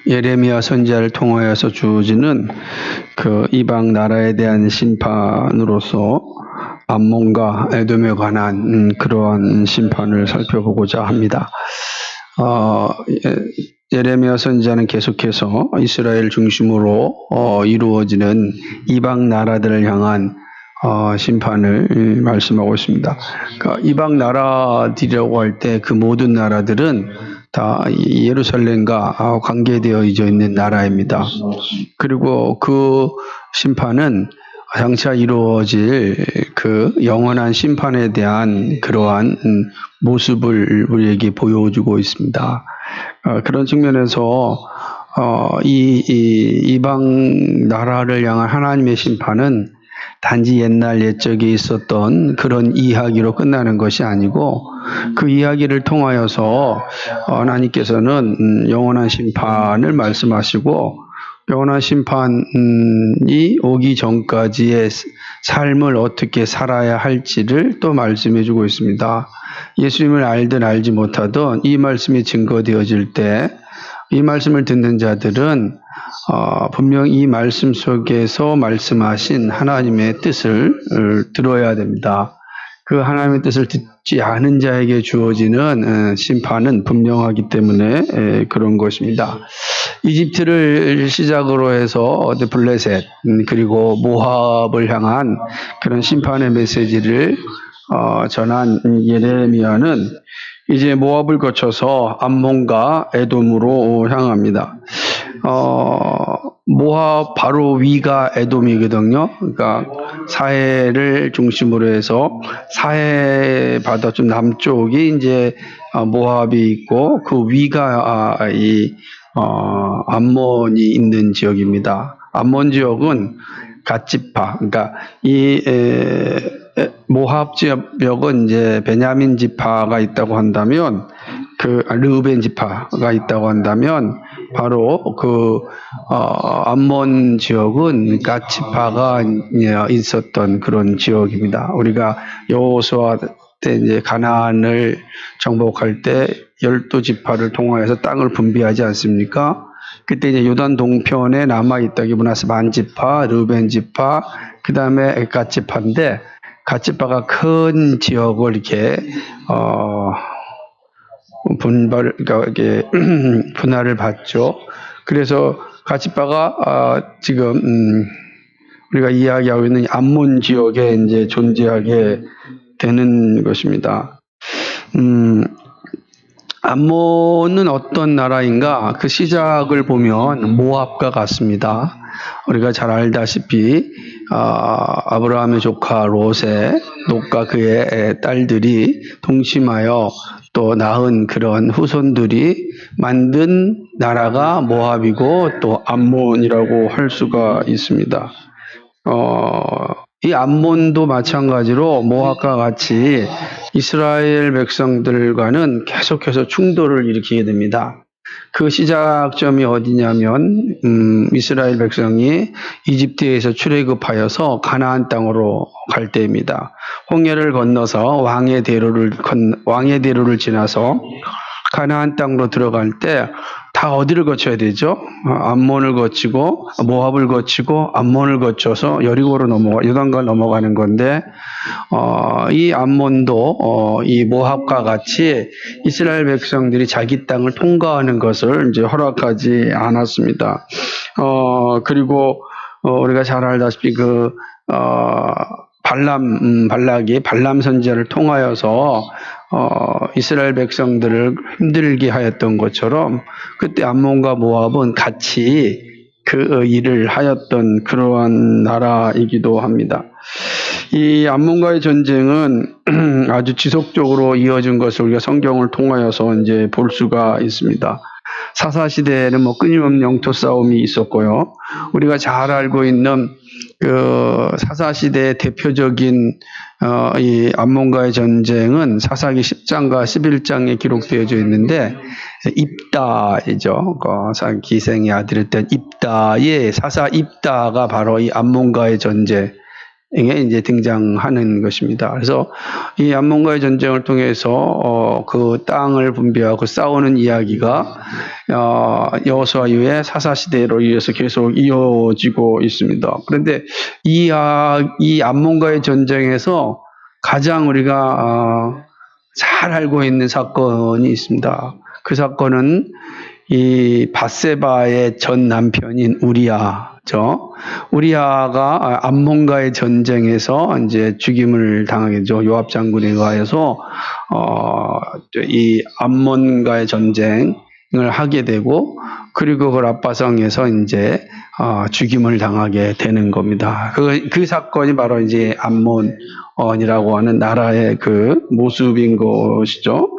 예레미야 선지자를 통하여서 주어지는 그 이방 나라에 대한 심판으로서 암몬과 에돔에 관한 그러한 심판을 살펴보고자 합니다. 예레미야 선지자는 계속해서 이스라엘 중심으로 이루어지는 이방 나라들을 향한 심판을 말씀하고 있습니다. 그러니까 이방 나라들이라고 할 때 그 모든 나라들은 다 예루살렘과 관계되어 있는 나라입니다. 그리고 그 심판은 장차 이루어질 그 영원한 심판에 대한 그러한 모습을 우리에게 보여주고 있습니다. 그런 측면에서 이방 나라를 향한 하나님의 심판은 단지 옛날 옛적에 있었던 그런 이야기로 끝나는 것이 아니고 그 이야기를 통하여서 하나님께서는 영원한 심판을 말씀하시고 영원한 심판이 오기 전까지의 삶을 어떻게 살아야 할지를 또 말씀해 주고 있습니다. 예수님을 알든 알지 못하든 이 말씀이 증거되어질 때 이 말씀을 듣는 자들은 분명 이 말씀 속에서 말씀하신 하나님의 뜻을 들어야 됩니다. 그 하나님의 뜻을 듣지 않은 자에게 주어지는 심판은 분명하기 때문에 그런 것입니다. 이집트를 시작으로 해서 블레셋 그리고 모압을 향한 그런 심판의 메시지를 전한 예레미야는 이제 모압을 거쳐서 암몬과 에돔으로 향합니다. 모압 바로 위가 에돔이거든요. 그러니까 사해를 중심으로 해서 사해 바다 좀 남쪽이 이제 모압이 있고 그 위가 이 암몬이 있는 지역입니다. 암몬 지역은 갓지파, 그러니까 이 모압 지역은 이제 베냐민 지파가 있다고 한다면 그 르우벤 지파가 있다고 한다면 바로 그 암몬 지역은 갓 지파가 있었던 그런 지역입니다. 우리가 여호수아 때 이제 가나안을 정복할 때 12지파를 통하여서 땅을 분배하지 않습니까? 그때 이제 요단 동편에 남아 있다기보다 만 지파, 르우벤 지파, 그 다음에 갓 지파인데 갓 지파가 큰 지역을 이렇게 그러니까 이게 분할을 받죠. 그래서 갓 지파가 지금 우리가 이야기하고 있는 암몬 지역에 이제 존재하게 되는 것입니다. 암몬은 어떤 나라인가? 그 시작을 보면 모압과 같습니다. 우리가 잘 알다시피 아브라함의 조카 롯의 롯과 그의 딸들이 동침하여 또 낳은 그런 후손들이 만든 나라가 모압이고 또 암몬이라고 할 수가 있습니다. 이 암몬도 마찬가지로 모압과 같이 이스라엘 백성들과는 계속해서 충돌을 일으키게 됩니다. 그 시작점이 어디냐면 이스라엘 백성이 이집트에서 출애굽하여서 가나안 땅으로 갈 때입니다. 홍해를 건너서 왕의 대로를 지나서 가나안 땅으로 들어갈 때 다 어디를 거쳐야 되죠? 암몬을 거치고 모압을 거치고 암몬을 거쳐서 여리고로 요단강을 넘어가는 건데 이 암몬도 이 모압과 같이 이스라엘 백성들이 자기 땅을 통과하는 것을 이제 허락하지 않았습니다. 그리고 우리가 잘 알다시피 그 발락이 발람 선지자를 통하여서 이스라엘 백성들을 힘들게 하였던 것처럼 그때 암몬과 모압은 같이 그 일을 하였던 그러한 나라이기도 합니다. 이 암몬과의 전쟁은 아주 지속적으로 이어진 것을 우리가 성경을 통하여서 이제 볼 수가 있습니다. 사사시대에는 끊임없는 영토 싸움이 있었고요. 우리가 잘 알고 있는 그 사사시대의 대표적인 이 암몬과의 전쟁은 사사기 10장과 11장에 기록되어져 있는데 입다이죠. 기생의 아들이었던 입다의 사사 입다가 바로 이 암몬과의 전쟁 이제 등장하는 것입니다. 그래서 이 암몬과의 전쟁을 통해서 그 땅을 분배하고 싸우는 이야기가 여호수아 이후에 사사 시대로 이어서 계속 이어지고 있습니다. 그런데 이 암몬과의 전쟁에서 가장 우리가 잘 알고 있는 사건이 있습니다. 그 사건은 이 밧세바의 전 남편인 우리아죠. 우리아가 암몬과의 전쟁에서 이제 죽임을 당하겠죠. 요압 장군에 의하여서 이 암몬과의 전쟁을 하게 되고, 그리고 그 랍바성에서 이제 죽임을 당하게 되는 겁니다. 그 사건이 바로 이제 암몬이라고 하는 나라의 그 모습인 것이죠.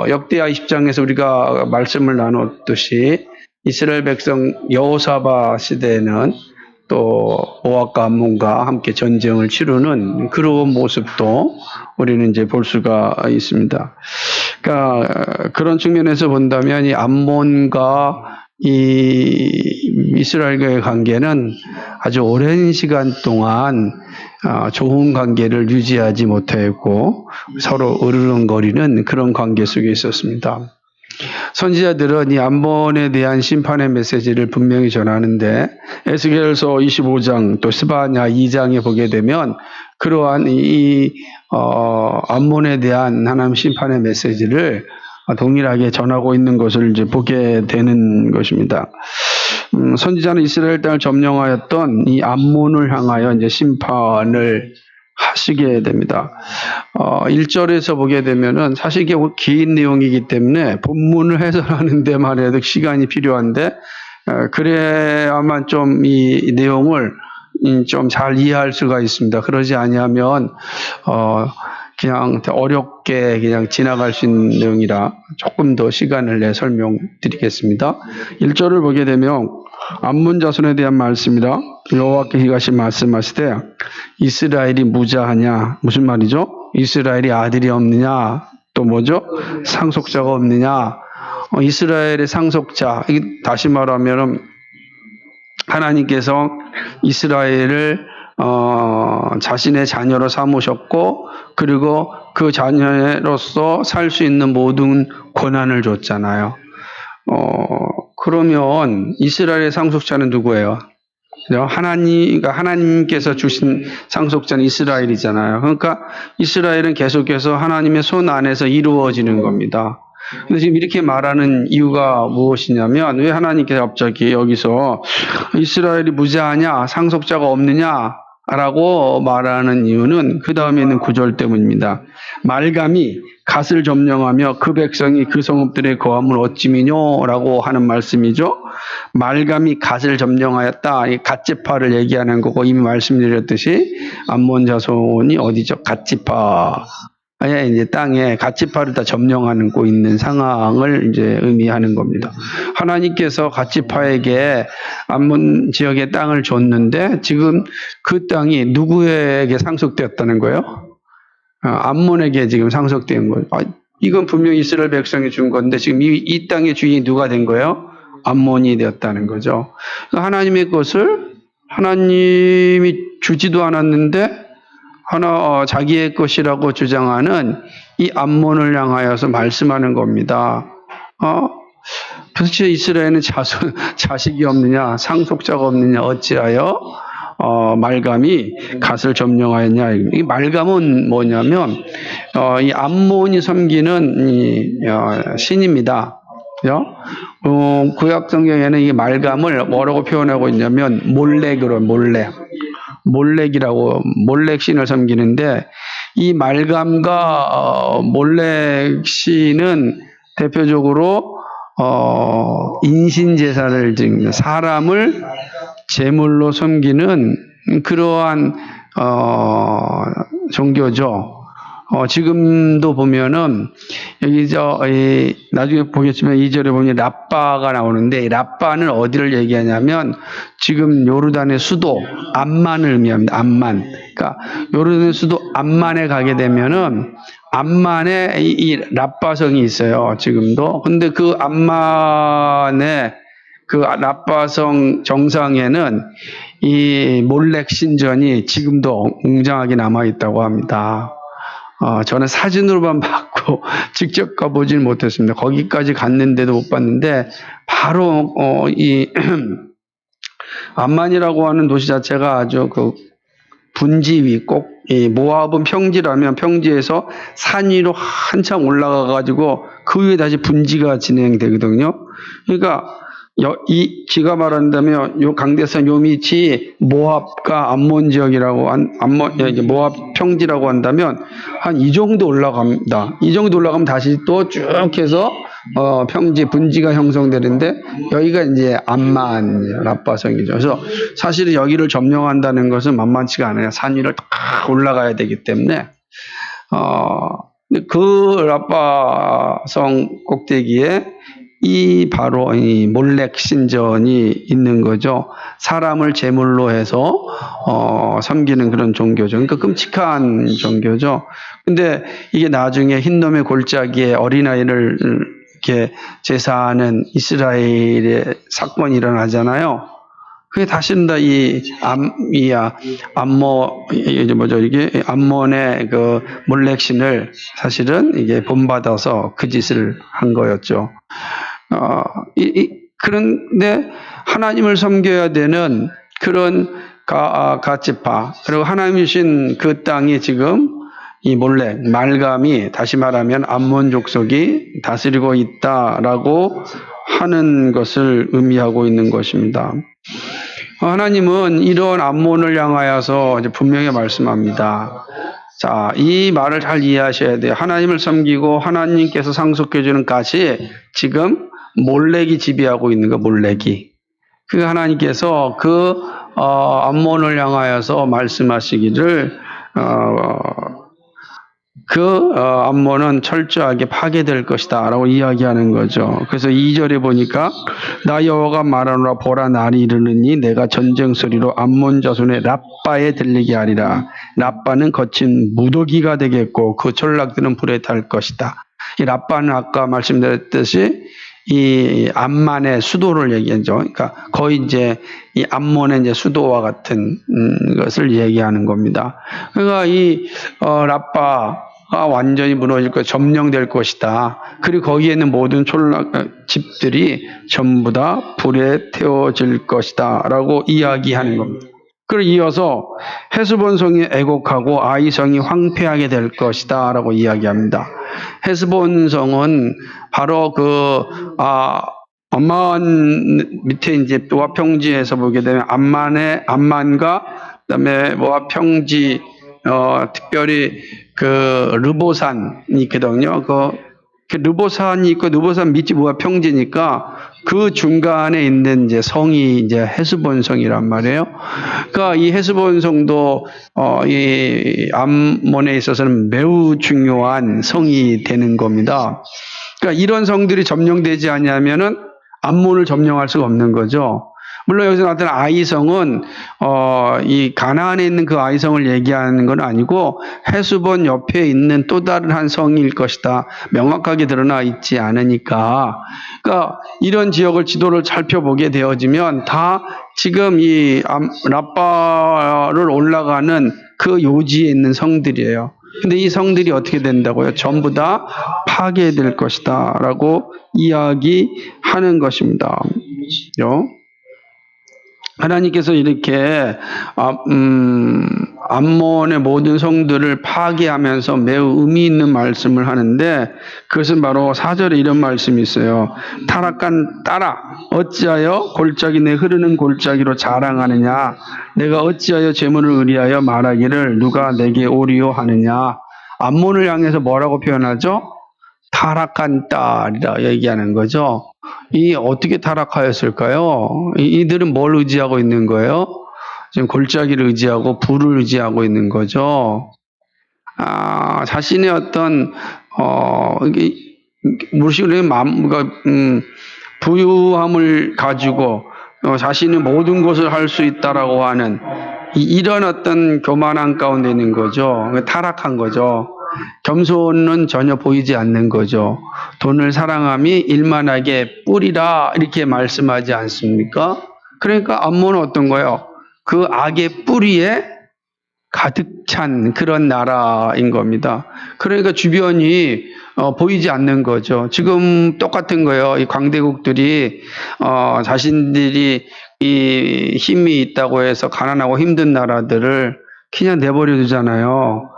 역대하 20장에서 우리가 말씀을 나눴듯이 이스라엘 백성 여호사밧 시대에는 또 모압과 암몬과 함께 전쟁을 치르는 그런 모습도 우리는 이제 볼 수가 있습니다. 그러니까 그런 측면에서 본다면 이 암몬과 이 이스라엘과의 관계는 아주 오랜 시간 동안 좋은 관계를 유지하지 못했고 서로 으르렁거리는 그런 관계 속에 있었습니다. 선지자들은 이 암몬에 대한 심판의 메시지를 분명히 전하는데 에스겔서 25장 또 스바냐 2장에 보게 되면 그러한 이 암몬에 대한 하나님 심판의 메시지를 동일하게 전하고 있는 것을 이제 보게 되는 것입니다. 선지자는 이스라엘 땅을 점령하였던 이 암몬을 향하여 이제 심판을 하시게 됩니다. 1절에서 보게 되면은 사실 이게 긴 내용이기 때문에 본문을 해설하는 데만 해도 시간이 필요한데, 그래야만 좀 이 내용을 좀 잘 이해할 수가 있습니다. 그러지 아니하면, 그냥 어렵게 그냥 지나갈 수 있는 내용이라 조금 더 시간을 내 설명드리겠습니다. 1절을 보게 되면 암몬 자손에 대한 말씀이라 여호와께서 이같이 말씀하시되 이스라엘이 무자하냐, 무슨 말이죠? 이스라엘이 아들이 없느냐, 또 뭐죠? 상속자가 없느냐. 이스라엘의 상속자, 다시 말하면 하나님께서 이스라엘을 자신의 자녀로 삼으셨고, 그리고 그 자녀로서 살 수 있는 모든 권한을 줬잖아요. 그러면 이스라엘의 상속자는 누구예요? 그러니까 하나님께서 주신 상속자는 이스라엘이잖아요. 그러니까 이스라엘은 계속해서 하나님의 손 안에서 이루어지는 겁니다. 근데 지금 이렇게 말하는 이유가 무엇이냐면, 왜 하나님께서 갑자기 여기서 이스라엘이 무자하냐, 상속자가 없느냐 라고 말하는 이유는 그 다음에 있는 구절 때문입니다. 말감이 갓을 점령하며 그 백성이 그 성읍들의 거함을 어찌미뇨 라고 하는 말씀이죠. 말감이 갓을 점령하였다. 이 갓지파를 얘기하는 거고, 이미 말씀드렸듯이 암몬 자손이 어디죠? 갓지파. 이제 땅에 갓지파를 다 점령하고 있는 상황을 이제 의미하는 겁니다. 하나님께서 갓지파에게 암몬 지역의 땅을 줬는데 지금 그 땅이 누구에게 상속되었다는 거예요? 암몬에게 지금 상속된 거예요. 이건 분명히 이스라엘 백성이 준 건데 지금 이 땅의 주인이 누가 된 거예요? 암몬이 되었다는 거죠. 하나님의 것을 하나님이 주지도 않았는데 자기의 것이라고 주장하는 이 암몬을 향하여서 말씀하는 겁니다. 도대체 이스라엘은 자식이 없느냐, 상속자가 없느냐, 어찌하여 말감이 갓을 점령하였냐. 이 말감은 뭐냐면 이 암몬이 섬기는 신입니다. 구약 성경에는 이 말감을 뭐라고 표현하고 있냐면 몰렉이라고, 몰렉 신을 섬기는데, 이 말감과 몰렉 신은 대표적으로 인신제사를 드립니다. 사람을 제물로 섬기는 그러한 종교죠. 지금도 보면은 여기 나중에 보겠지만 2절에 보면 랍바가 나오는데, 이 랍바는 어디를 얘기하냐면 지금 요르단의 수도 암만을 의미합니다. 암만. 그러니까 요르단의 수도 암만에 가게 되면은 암만에 이 랍바성이 있어요. 지금도. 근데 그 암만에 그 라빠성 정상에는 이 몰렉 신전이 지금도 웅장하게 남아 있다고 합니다. 저는 사진으로만 봤고 직접 가보지는 못했습니다. 거기까지 갔는데도 못 봤는데 바로 이 암만이라고 하는 도시 자체가 아주 그 분지 위, 꼭, 이 모압은 평지라면 평지에서 산 위로 한참 올라가 가지고 그 위에 다시 분지가 진행되거든요. 그러니까 이 지가 말한다면 요 강대산 요 밑이 모압과 암몬 지역이라고 모압 평지라고 한다면 한 이 정도 올라갑니다. 이 정도 올라가면 다시 또 쭉 해서 평지 분지가 형성되는데 여기가 이제 암만 라빠성이죠. 그래서 사실은 여기를 점령한다는 것은 만만치가 않아요. 산 위를 딱 올라가야 되기 때문에 그 라빠성 꼭대기에 바로 이 몰렉 신전이 있는 거죠. 사람을 제물로 해서 섬기는 그런 종교죠. 그러니까 끔찍한 종교죠. 근데 이게 나중에 흰놈의 골짜기에 어린아이를 이렇게 제사하는 이스라엘의 사건이 일어나잖아요. 그게 다시는 암몬의 그 몰렉신을 사실은 이게 본받아서 그 짓을 한 거였죠. 그런데 하나님을 섬겨야 되는 그런 가치파, 그리고 하나님이신 그 땅이 지금 이 몰렉, 말감이 다시 말하면 암몬 족속이 다스리고 있다라고 하는 것을 의미하고 있는 것입니다. 하나님은 이런 암몬을 향하여서 이제 분명히 말씀합니다. 자, 이 말을 잘 이해하셔야 돼요. 하나님을 섬기고 하나님께서 상속해주는 가치, 지금 몰렉이 지배하고 있는 거, 몰렉이. 그 하나님께서 그 암몬을 향하여서 말씀하시기를 암몬은 철저하게 파괴될 것이다 라고 이야기하는 거죠. 그래서 2절에 보니까 나 여호와가 말하노라 보라 날이 이르느니 내가 전쟁 소리로 암몬 자손의 라빠에 들리게 하리라. 라빠는 거친 무더기가 되겠고 그 전락들은 불에 탈 것이다. 이 라빠는 아까 말씀드렸듯이 이 암만의 수도를 얘기하죠. 그러니까 거의 이제 이 암몬의 이제 수도와 같은 것을 얘기하는 겁니다. 그러니까 이 라빠가 완전히 무너질 것, 점령될 것이다. 그리고 거기에 있는 모든 집들이 전부 다 불에 태워질 것이다라고 이야기하는 겁니다. 그리고 이어서 헤스본 성이 애곡하고 아이 성이 황폐하게 될 것이다라고 이야기합니다. 헤스본 성은 바로 암만 밑에 이제 모압 평지에서 보게 되면 암만과 그다음에 모압 평지 특별히 그 르보산이 있거든요. 그 르보산이 있고 르보산 밑이 모압 평지니까 그 중간에 있는 이제 성이 이제 헤스본 성이란 말이에요. 그러니까 이 헤스본 성도 이 암몬에 있어서는 매우 중요한 성이 되는 겁니다. 그러니까 이런 성들이 점령되지 않으면은 암몬을 점령할 수가 없는 거죠. 물론 여기서 나타난 아이성은 이 가나안에 있는 그 아이성을 얘기하는 건 아니고 헤스본 옆에 있는 또 다른 한 성일 것이다. 명확하게 드러나 있지 않으니까. 그러니까 이런 지역을 지도를 살펴보게 되어지면 다 지금 이 라빠를 올라가는 그 요지에 있는 성들이에요. 근데 이 성들이 어떻게 된다고요? 전부 다 파괴될 것이다 라고 이야기하는 것입니다. 하나님께서 이렇게 암몬의 모든 성들을 파괴하면서 매우 의미 있는 말씀을 하는데 그것은 바로 4절에 이런 말씀이 있어요. 타락한 딸아 어찌하여 골짜기 내 흐르는 골짜기로 자랑하느냐 내가 어찌하여 재물을 의리하여 말하기를 누가 내게 오리요 하느냐. 암몬을 향해서 뭐라고 표현하죠? 타락한 딸이라 얘기하는 거죠. 이 어떻게 타락하였을까요? 이들은 뭘 의지하고 있는 거예요? 지금 골짜기를 의지하고 불을 의지하고 있는 거죠. 자신의 어떤 무식의 부유함을 가지고 자신의 모든 것을 할 수 있다라고 하는 이런 어떤 교만한 가운데 있는 거죠. 타락한 거죠. 겸손은 전혀 보이지 않는 거죠. 돈을 사랑함이 일만하게 뿌리라 이렇게 말씀하지 않습니까? 그러니까 암몬은 어떤 거예요? 그 악의 뿌리에 가득 찬 그런 나라인 겁니다. 그러니까 주변이 보이지 않는 거죠. 지금 똑같은 거예요. 이 강대국들이 자신들이 이 힘이 있다고 해서 가난하고 힘든 나라들을 그냥 내버려 두잖아요.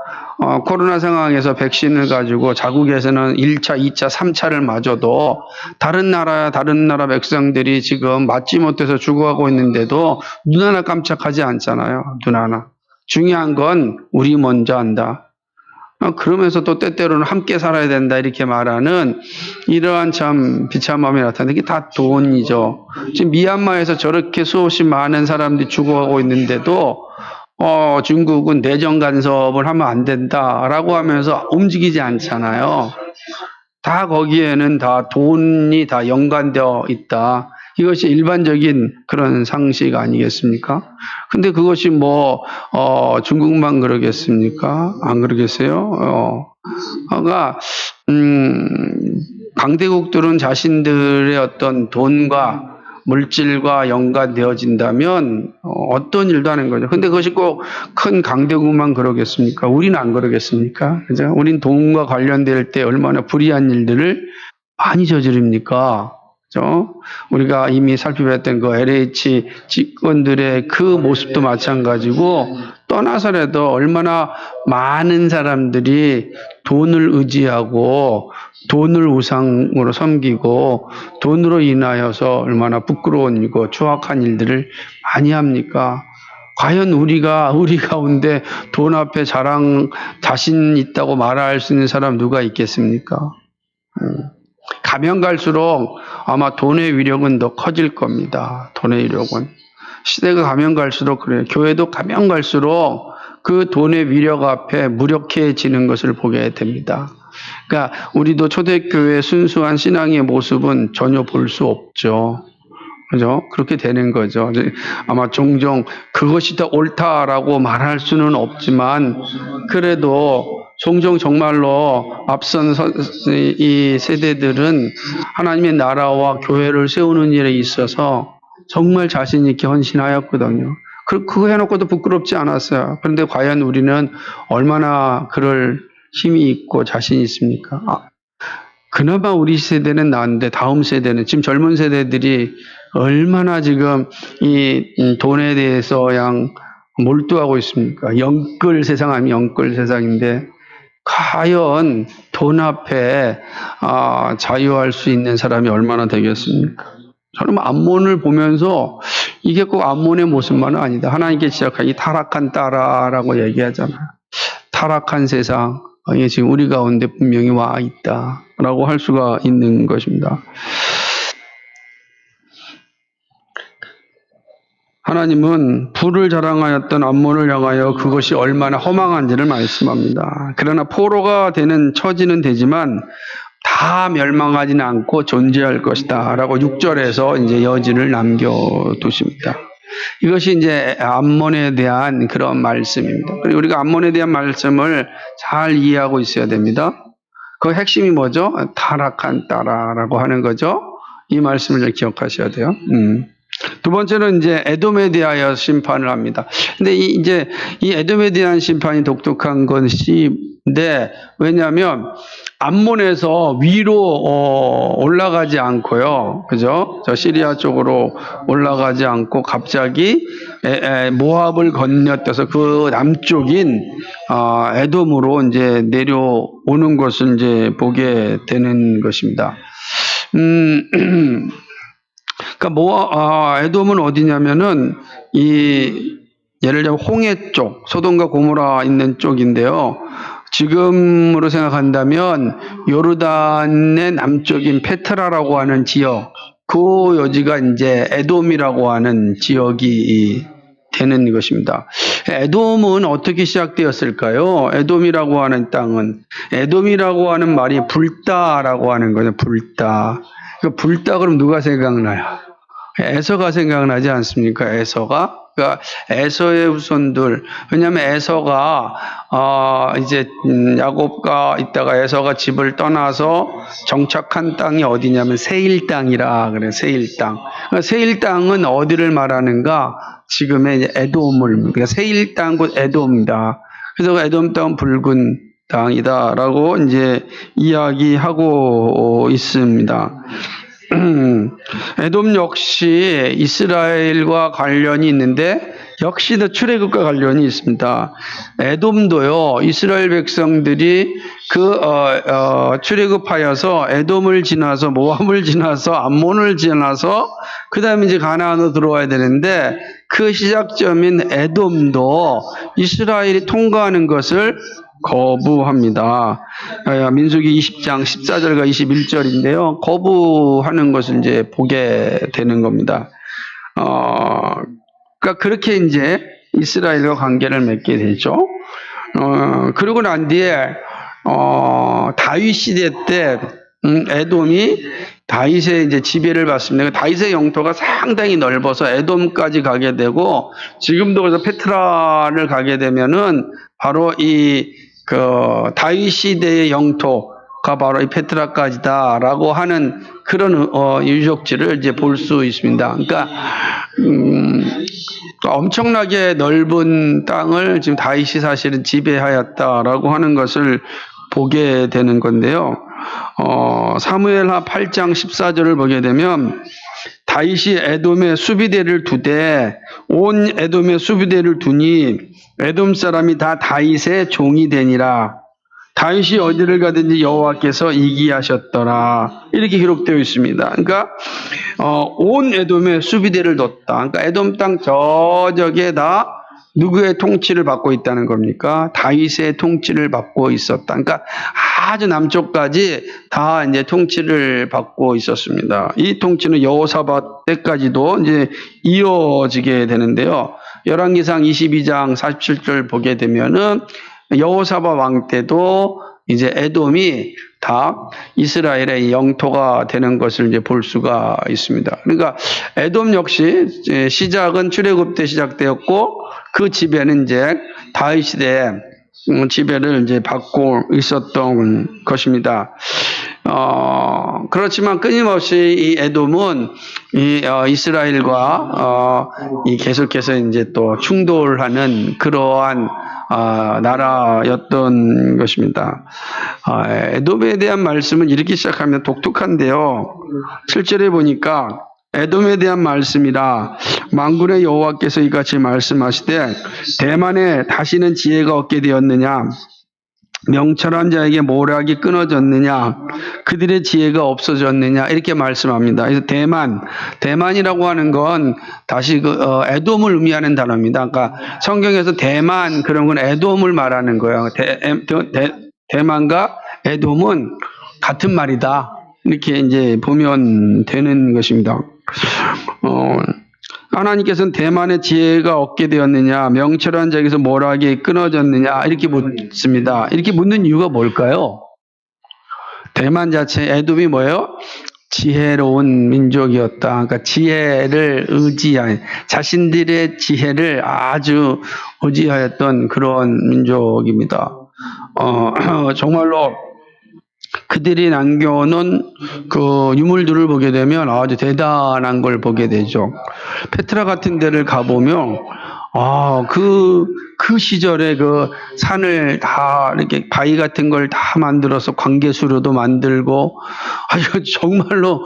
코로나 상황에서 백신을 가지고 자국에서는 1차, 2차, 3차를 맞아도 다른 나라 백성들이 지금 맞지 못해서 죽어가고 있는데도 눈 하나 깜짝하지 않잖아요. 눈 하나. 중요한 건 우리 먼저 한다. 그러면서 또 때때로는 함께 살아야 된다 이렇게 말하는 이러한 참 비참함이 나타나는 게 다 돈이죠. 지금 미얀마에서 저렇게 수없이 많은 사람들이 죽어가고 있는데도 중국은 내정 간섭을 하면 안 된다라고 하면서 움직이지 않잖아요. 다 거기에는 다 돈이 다 연관되어 있다. 이것이 일반적인 그런 상식 아니겠습니까? 근데 그것이 중국만 그러겠습니까? 안 그러겠어요? 그러니까, 강대국들은 자신들의 어떤 돈과 물질과 연관되어진다면 어떤 일도 하는 거죠. 근데 그것이 꼭 큰 강대국만 그러겠습니까? 우리는 안 그러겠습니까? 그죠? 우린 돈과 관련될 때 얼마나 불의한 일들을 많이 저지릅니까? 그죠? 우리가 이미 살펴봤던 그 LH 집권들의 그 모습도 마찬가지고 떠나서라도 얼마나 많은 사람들이 돈을 의지하고 돈을 우상으로 섬기고 돈으로 인하여서 얼마나 부끄러운 일고 추악한 일들을 많이 합니까? 과연 우리 가운데 돈 앞에 자신 있다고 말할 수 있는 사람 누가 있겠습니까? 가면 갈수록 아마 돈의 위력은 더 커질 겁니다. 돈의 위력은. 시대가 가면 갈수록 그래요. 교회도 가면 갈수록 그 돈의 위력 앞에 무력해지는 것을 보게 됩니다. 그러니까 우리도 초대교회 순수한 신앙의 모습은 전혀 볼 수 없죠. 그죠? 그렇게 되는 거죠. 아마 종종 그것이 더 옳다라고 말할 수는 없지만 그래도 종종 정말로 앞선 이 세대들은 하나님의 나라와 교회를 세우는 일에 있어서 정말 자신 있게 헌신하였거든요. 그거 해놓고도 부끄럽지 않았어요. 그런데 과연 우리는 얼마나 그럴 힘이 있고 자신이 있습니까? 그나마 우리 세대는 나은데 다음 세대는 지금 젊은 세대들이 얼마나 지금 이 돈에 대해서 그냥 몰두하고 있습니까? 영끌 세상 아니면 영끌 세상인데 과연 돈 앞에 자유할 수 있는 사람이 얼마나 되겠습니까? 저는 암몬을 보면서 이게 꼭 암몬의 모습만은 아니다. 하나님께 지적한 이 타락한 딸아라고 얘기하잖아요. 타락한 세상, 이게 지금 우리 가운데 분명히 와 있다라고 할 수가 있는 것입니다. 하나님은 부를 자랑하였던 암몬을 향하여 그것이 얼마나 허망한지를 말씀합니다. 그러나 포로가 되는 처지는 되지만 다 멸망하지는 않고 존재할 것이다 라고 6절에서 이제 여지를 남겨두십니다. 이것이 이제 암몬에 대한 그런 말씀입니다. 그리고 우리가 암몬에 대한 말씀을 잘 이해하고 있어야 됩니다. 그 핵심이 뭐죠? 타락한 딸아라고 하는 거죠. 이 말씀을 기억하셔야 돼요. 두 번째는 이제 에돔에 대하여 심판을 합니다. 근데 이 에돔에 대한 심판이 독특한 것인데, 왜냐하면 암몬에서 위로 올라가지 않고요, 그죠? 저 시리아 쪽으로 올라가지 않고 갑자기 모압을 건너뛰어서 그 남쪽인 에돔으로 이제 내려오는 것을 이제 보게 되는 것입니다. 그러니까 에돔은 어디냐면은 예를 들면 홍해 쪽, 소돔과 고모라 있는 쪽인데요. 지금으로 생각한다면 요르단의 남쪽인 페트라라고 하는 지역, 그 여지가 이제 에돔이라고 하는 지역이 되는 것입니다. 에돔은 어떻게 시작되었을까요? 에돔이라고 하는 땅은, 에돔이라고 하는 말이 불다라고 하는 거죠. 불다. 불다 그럼 누가 생각나요? 에서가 생각나지 않습니까? 에서가. 그러니까 에서의 후손들. 왜냐하면 에서가 이제 야곱과 있다가 에서가 집을 떠나서 정착한 땅이 어디냐면 세일 땅이라 그래. 세일 땅. 그러니까 세일 땅은 어디를 말하는가? 지금의 이제 에돔을. 그러니까 세일 땅 곧 에돔이다. 그래서 에돔 땅은 붉은 땅이다라고 이제 이야기하고 있습니다. 에돔 역시 이스라엘과 관련이 있는데 역시도 출애굽과 관련이 있습니다. 에돔도요, 이스라엘 백성들이 출애굽하여서 에돔을 지나서 모압을 지나서 암몬을 지나서 그 다음에 이제 가나안으로 들어와야 되는데 그 시작점인 에돔도 이스라엘이 통과하는 것을 거부합니다. 민수기 20장 14절과 21절인데요. 거부하는 것을 이제 보게 되는 겁니다. 그러니까 그렇게 이제 이스라엘과 관계를 맺게 되죠. 그러고 난 뒤에 다윗 시대 때 에돔이 다윗의 이제 지배를 받습니다. 다윗의 영토가 상당히 넓어서 에돔까지 가게 되고 지금도 그래서 페트라를 가게 되면은 바로 다윗 시대의 영토가 바로 이 페트라까지다라고 하는 그런 유적지를 이제 볼 수 있습니다. 그러니까 엄청나게 넓은 땅을 지금 다윗이 사실은 지배하였다라고 하는 것을 보게 되는 건데요. 사무엘하 8장 14절을 보게 되면 다윗이 에돔에 수비대를 두되 온 에돔에 수비대를 두니 에돔 사람이 다 다윗의 종이 되니라. 다윗이 어디를 가든지 여호와께서 이기하셨더라. 이렇게 기록되어 있습니다. 그러니까 온 에돔에 수비대를 뒀다. 그러니까 에돔 땅 저쪽에 다 누구의 통치를 받고 있다는 겁니까? 다윗의 통치를 받고 있었다. 그러니까 아주 남쪽까지 다 이제 통치를 받고 있었습니다. 이 통치는 여호사밧 때까지도 이제 이어지게 되는데요. 열왕기상 22장 47절 보게 되면은 여호사밧 왕 때도 이제 에돔이 다 이스라엘의 영토가 되는 것을 이제 볼 수가 있습니다. 그러니까 에돔 역시 시작은 출애굽 때 시작되었고 그 지배는 이제 다윗 시대에 지배를 이제 받고 있었던 것입니다. 그렇지만 끊임없이 이 에돔은 이스라엘과 계속해서 이제 또 충돌하는 그러한 나라였던 것입니다. 에돔에 대한 말씀은 이렇게 시작하면 독특한데요. 7절에 보니까 에돔에 대한 말씀이라 만군의 여호와께서 이같이 말씀하시되 대만에 다시는 지혜가 없게 되었느냐 명철한 자에게 모략이 끊어졌느냐 그들의 지혜가 없어졌느냐 이렇게 말씀합니다. 그래서 대만이라고 하는 건 다시 에돔을 의미하는 단어입니다. 그러니까 성경에서 대만 그런 건 에돔을 말하는 거예요. 대만과 에돔은 같은 말이다. 이렇게 이제 보면 되는 것입니다. 하나님께서는 대만의 지혜가 없게 되었느냐, 명철한 자에게서 모략이 끊어졌느냐, 이렇게 묻습니다. 이렇게 묻는 이유가 뭘까요? 대만 자체, 에돔이 뭐예요? 지혜로운 민족이었다. 그러니까 지혜를 의지한, 자신들의 지혜를 아주 의지하였던 그런 민족입니다. 정말로 그들이 남겨놓은 그 유물들을 보게 되면 아주 대단한 걸 보게 되죠. 페트라 같은 데를 가보면, 그 시절에 그 산을 다 이렇게 바위 같은 걸 다 만들어서 관계수로도 만들고, 이거 정말로,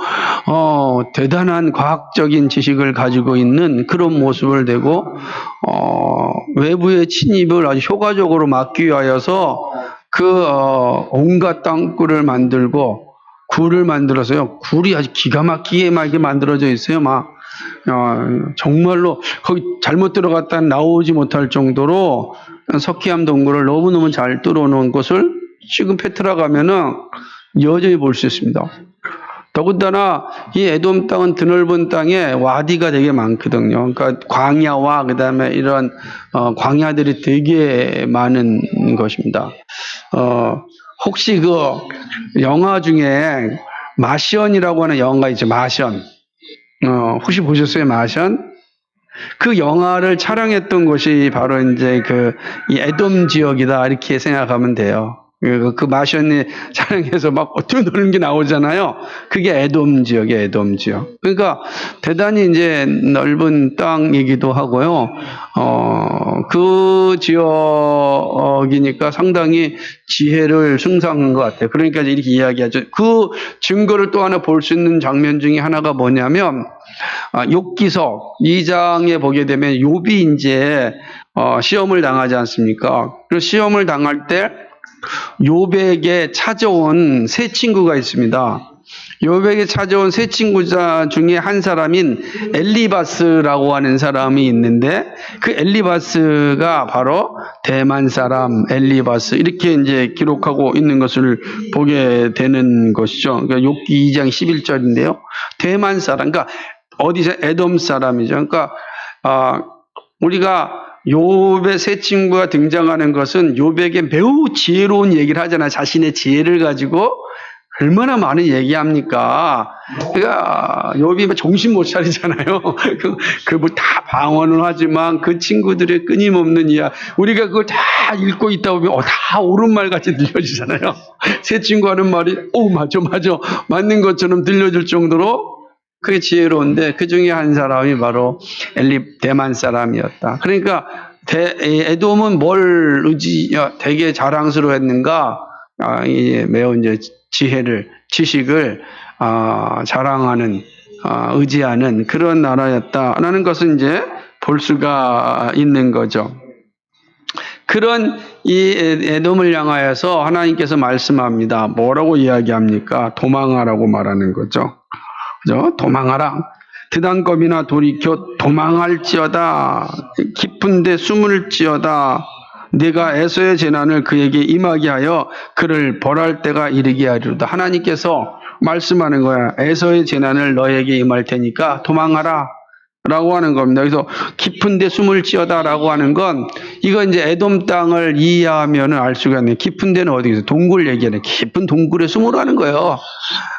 대단한 과학적인 지식을 가지고 있는 그런 모습을 내고, 외부의 침입을 아주 효과적으로 막기 위하여서 온갖 땅굴을 만들고 굴을 만들어서요. 굴이 아주 기가 막히게 만들어져 있어요. 정말로 거기 잘못 들어갔다 나오지 못할 정도로 석회암 동굴을 너무너무 잘 뚫어놓은 곳을 지금 페트라 가면은 여전히 볼 수 있습니다. 더군다나 이 에돔 땅은 드넓은 땅에 와디가 되게 많거든요. 그러니까 광야와 그다음에 이런 광야들이 되게 많은 것입니다. 혹시 그 영화 중에 마션이라고 하는 영화가 있죠. 마션. 혹시 보셨어요? 마션? 그 영화를 촬영했던 곳이 바로 이제 이 에돔 지역이다 이렇게 생각하면 돼요. 그 마션이 촬영해서 막 뛰어노는 게 나오잖아요. 그게 에돔 지역이에요, 에돔 지역. 그러니까 대단히 이제 넓은 땅이기도 하고요. 그 지역이니까 상당히 지혜를 숭상한 것 같아요. 그러니까 이렇게 이야기하죠. 그 증거를 또 하나 볼 수 있는 장면 중에 하나가 뭐냐면, 욥기서 2장에 보게 되면 욥이 이제 시험을 당하지 않습니까? 그 시험을 당할 때 욥에게 찾아온 세 친구가 있습니다. 욥에게 찾아온 세 친구자 중에 한 사람인 엘리바스라고 하는 사람이 있는데, 그 엘리바스가 바로 대만 사람 엘리바스 이렇게 이제 기록하고 있는 것을 보게 되는 것이죠. 그러니까 욥기 2장 11절인데요. 대만 사람, 그러니까 어디서 에돔 사람이죠. 그러니까 우리가 욥의 세 친구가 등장하는 것은 욥에게 매우 지혜로운 얘기를 하잖아요. 자신의 지혜를 가지고 얼마나 많은 얘기합니까? 그러니까 욥이 정신 못 차리잖아요. 뭐 다 방언을 하지만 그 친구들의 끊임없는 우리가 그걸 다 읽고 있다 보면 다 옳은 말 같이 들려지잖아요. 세 친구 하는 말이 맞아 맞는 것처럼 들려질 정도로 그게 지혜로운데, 그 중에 한 사람이 바로 대만 사람이었다. 그러니까 에돔은 뭘 되게 자랑스러워했는가? 매우 이제 지식을 자랑하는, 의지하는 그런 나라였다라는 것은 이제 볼 수가 있는 거죠. 그런 이 에돔을 향하여서 하나님께서 말씀합니다. 뭐라고 이야기합니까? 도망하라고 말하는 거죠. 그죠? 도망하라. 드단검이나 돌이켜 도망할지어다. 깊은 데 숨을지어다. 네가 에서의 재난을 그에게 임하게 하여 그를 벌할 때가 이르게 하리로다. 하나님께서 말씀하는 거야. 에서의 재난을 너에게 임할 테니까 도망하라 라고 하는 겁니다. 그래서 깊은 데 숨을지어다 라고 하는 건, 이거 이제 에돔 땅을 이해하면 알 수가 있네요. 깊은 데는 어디겠어요? 동굴 얘기하네. 깊은 동굴에 숨으라는 거예요.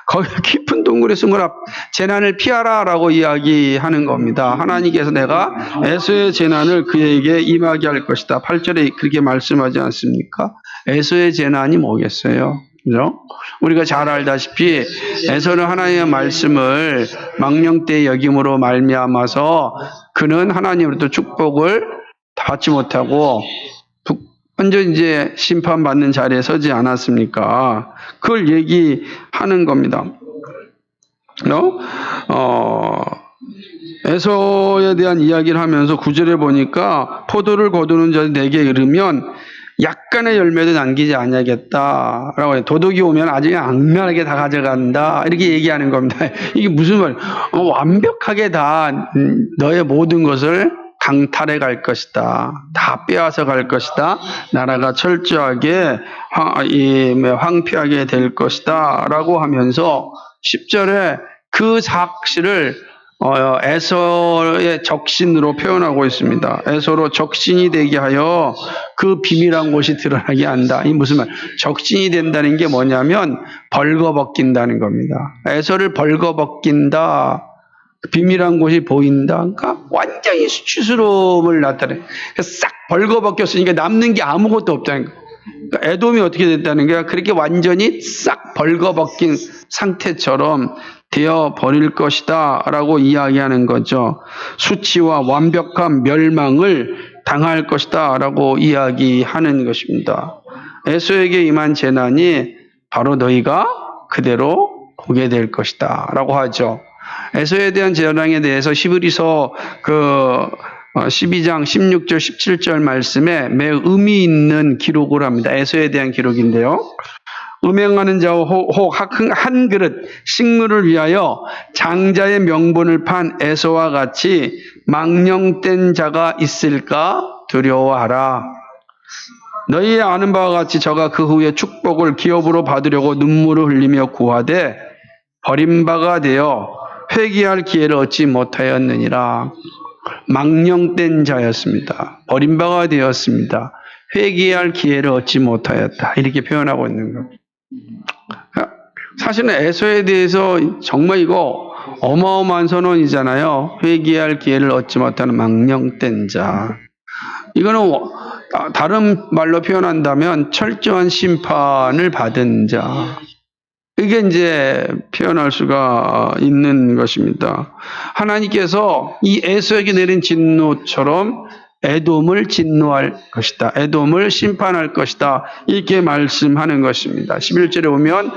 거기 깊은 동굴에 숨으라. 재난을 피하라 라고 이야기하는 겁니다. 하나님께서 내가 에서의 재난을 그에게 임하게 할 것이다. 8절에 그렇게 말씀하지 않습니까? 에서의 재난이 뭐겠어요? 그죠? 우리가 잘 알다시피 에서는 하나님의 말씀을 망령되이 여김으로 말미암아서 그는 하나님으로부터 축복을 받지 못하고 완전 이제 심판받는 자리에 서지 않았습니까? 그걸 얘기하는 겁니다. 에서에 대한 이야기를 하면서 9절에 보니까 포도를 거두는 자들이 내게 이르면 약간의 열매도 남기지 아니하겠다라고 해요. 도둑이 오면 아주 악랄하게 다 가져간다 이렇게 얘기하는 겁니다. 이게 무슨 말이에요? 완벽하게 다 너의 모든 것을 강탈해 갈 것이다. 다 빼앗아 갈 것이다. 나라가 철저하게 황폐하게 될 것이다 라고 하면서 10절에 그 사실을 에서의 적신으로 표현하고 있습니다. 에서로 적신이 되게 하여 그 비밀한 곳이 드러나게 한다. 이 무슨 말? 적신이 된다는 게 뭐냐면 벌거벗긴다는 겁니다. 에서를 벌거벗긴다. 비밀한 곳이 보인다. 그러니까 완전히 수치스러움을 나타내. 싹 벌거벗겼으니까 남는 게 아무것도 없다는 거예요. 그러니까 에돔이 어떻게 됐다는 거야? 그렇게 완전히 싹 벌거벗긴 상태처럼 되어 버릴 것이다 라고 이야기하는 거죠. 수치와 완벽한 멸망을 당할 것이다 라고 이야기하는 것입니다. 에서에게 임한 재난이 바로 너희가 그대로 보게 될 것이다 라고 하죠. 에서에 대한 재난에 대해서 히브리서 12장 16절 17절 말씀에 매우 의미 있는 기록을 합니다. 에서에 대한 기록인데요. 음행하는 자와 혹 한 그릇 식물을 위하여 장자의 명분을 판 에서와 같이 망령된 자가 있을까 두려워하라. 너희 아는 바와 같이 저가 그 후에 축복을 기업으로 받으려고 눈물을 흘리며 구하되 버림바가 되어 회개할 기회를 얻지 못하였느니라. 망령된 자였습니다. 버림바가 되었습니다. 회개할 기회를 얻지 못하였다. 이렇게 표현하고 있는 겁니다. 사실은 에서에 대해서 정말 이거 어마어마한 선언이잖아요. 회개할 기회를 얻지 못하는 망령된 자. 이거는 다른 말로 표현한다면 철저한 심판을 받은 자. 이게 이제 표현할 수가 있는 것입니다. 하나님께서 이 에서에게 내린 진노처럼 에돔을 진노할 것이다. 에돔을 심판할 것이다. 이렇게 말씀하는 것입니다. 11절에 보면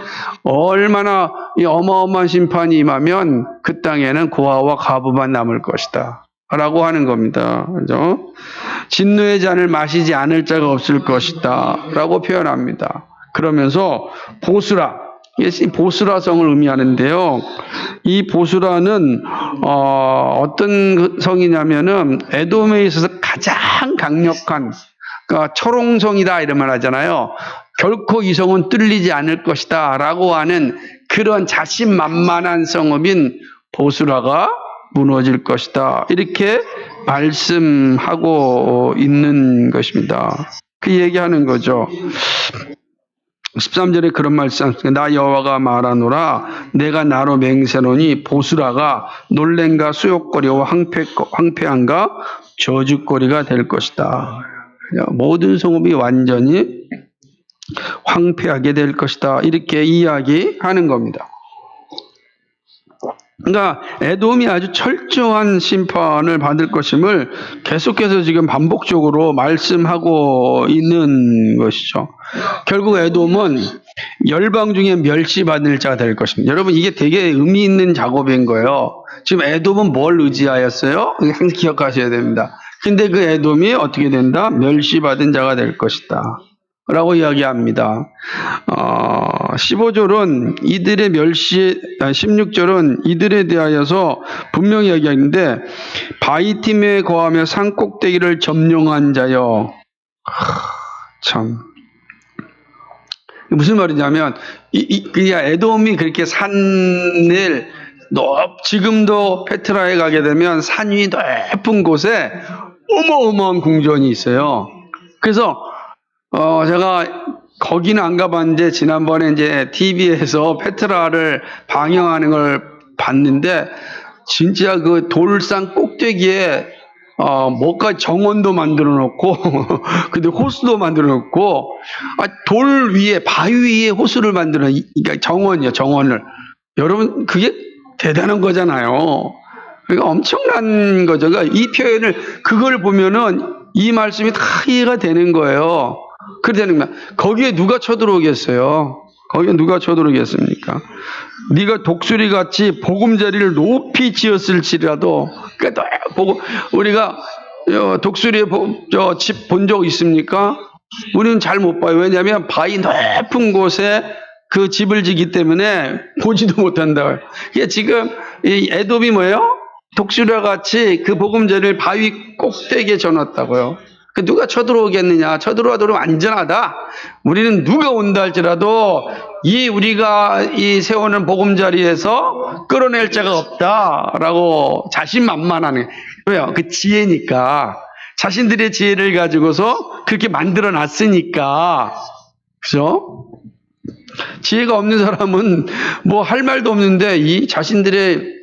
얼마나 이 어마어마한 심판이 임하면 그 땅에는 고아와 과부만 남을 것이다. 라고 하는 겁니다. 그죠? 진노의 잔을 마시지 않을 자가 없을 것이다. 라고 표현합니다. 그러면서 보스라. 이게 보스라성을 의미하는데요. 이 보스라는 어떤 성이냐면은 에돔에 있어서 가장 강력한, 그러니까 철옹성이다 이런 말 하잖아요. 결코 이 성은 뚫리지 않을 것이다라고 하는 그런 자신만만한 성읍인 보스라가 무너질 것이다. 이렇게 말씀하고 있는 것입니다. 그 얘기하는 거죠. 13절에 그런 말씀, 나 여호와가 말하노라 내가 나로 맹세노니 보스라가 놀랜가 수욕거리와 황폐한가 저주거리가 될 것이다. 모든 성읍이 완전히 황폐하게 될 것이다. 이렇게 이야기하는 겁니다. 그러니까 에돔이 아주 철저한 심판을 받을 것임을 계속해서 지금 반복적으로 말씀하고 있는 것이죠. 결국 에돔은 열방 중에 멸시받을 자가 될 것입니다. 여러분 이게 되게 의미 있는 작업인 거예요. 지금 에돔은 뭘 의지하였어요? 항상 기억하셔야 됩니다. 근데 그 에돔이 어떻게 된다? 멸시받은 자가 될 것이다. 라고 이야기합니다. 15절은 이들의 16절은 이들에 대하여서 분명히 이야기하는데 바위팀에 거하며 산꼭대기를 점령한 자여. 참. 무슨 말이냐면, 그냥 에돔이 그렇게 산을 지금도 페트라에 가게 되면 산 위 높은 곳에 어마어마한 궁전이 있어요. 그래서 제가 거기는 안 가봤는데 지난번에 이제 TV에서 페트라를 방영하는 걸 봤는데 진짜 그 돌산 꼭대기에 뭐가 정원도 만들어 놓고 근데 호수도 만들어 놓고 돌 위에 바위 위에 호수를 만들어, 그러니까 정원이요, 정원을. 여러분 그게 대단한 거잖아요. 그러니까 엄청난 거죠. 그러니까 이 표현을 그걸 보면은 이 말씀이 다 이해가 되는 거예요. 그러니까 거기에 누가 쳐들어오겠어요? 거기에 누가 쳐들어오겠습니까? 네가 독수리같이 보금자리를 높이 지었을지라도, 그러니까 우리가 독수리의 집 본 적 있습니까? 우리는 잘 못 봐요. 왜냐하면 바위 높은 곳에 그 집을 지기 때문에 보지도 못한다. 이게 지금 이 에돔이 뭐예요? 독수리와 같이 그 보금자리를 바위 꼭대기에 져놨다고요. 누가 쳐들어오겠느냐? 쳐들어와도 안전하다. 우리는 누가 온다 할지라도 우리가 세우는 보금자리에서 끌어낼 자가 없다라고 자신만만하네. 왜요? 그 지혜니까. 자신들의 지혜를 가지고서 그렇게 만들어 놨으니까. 그죠? 지혜가 없는 사람은 뭐 할 말도 없는데 이 자신들의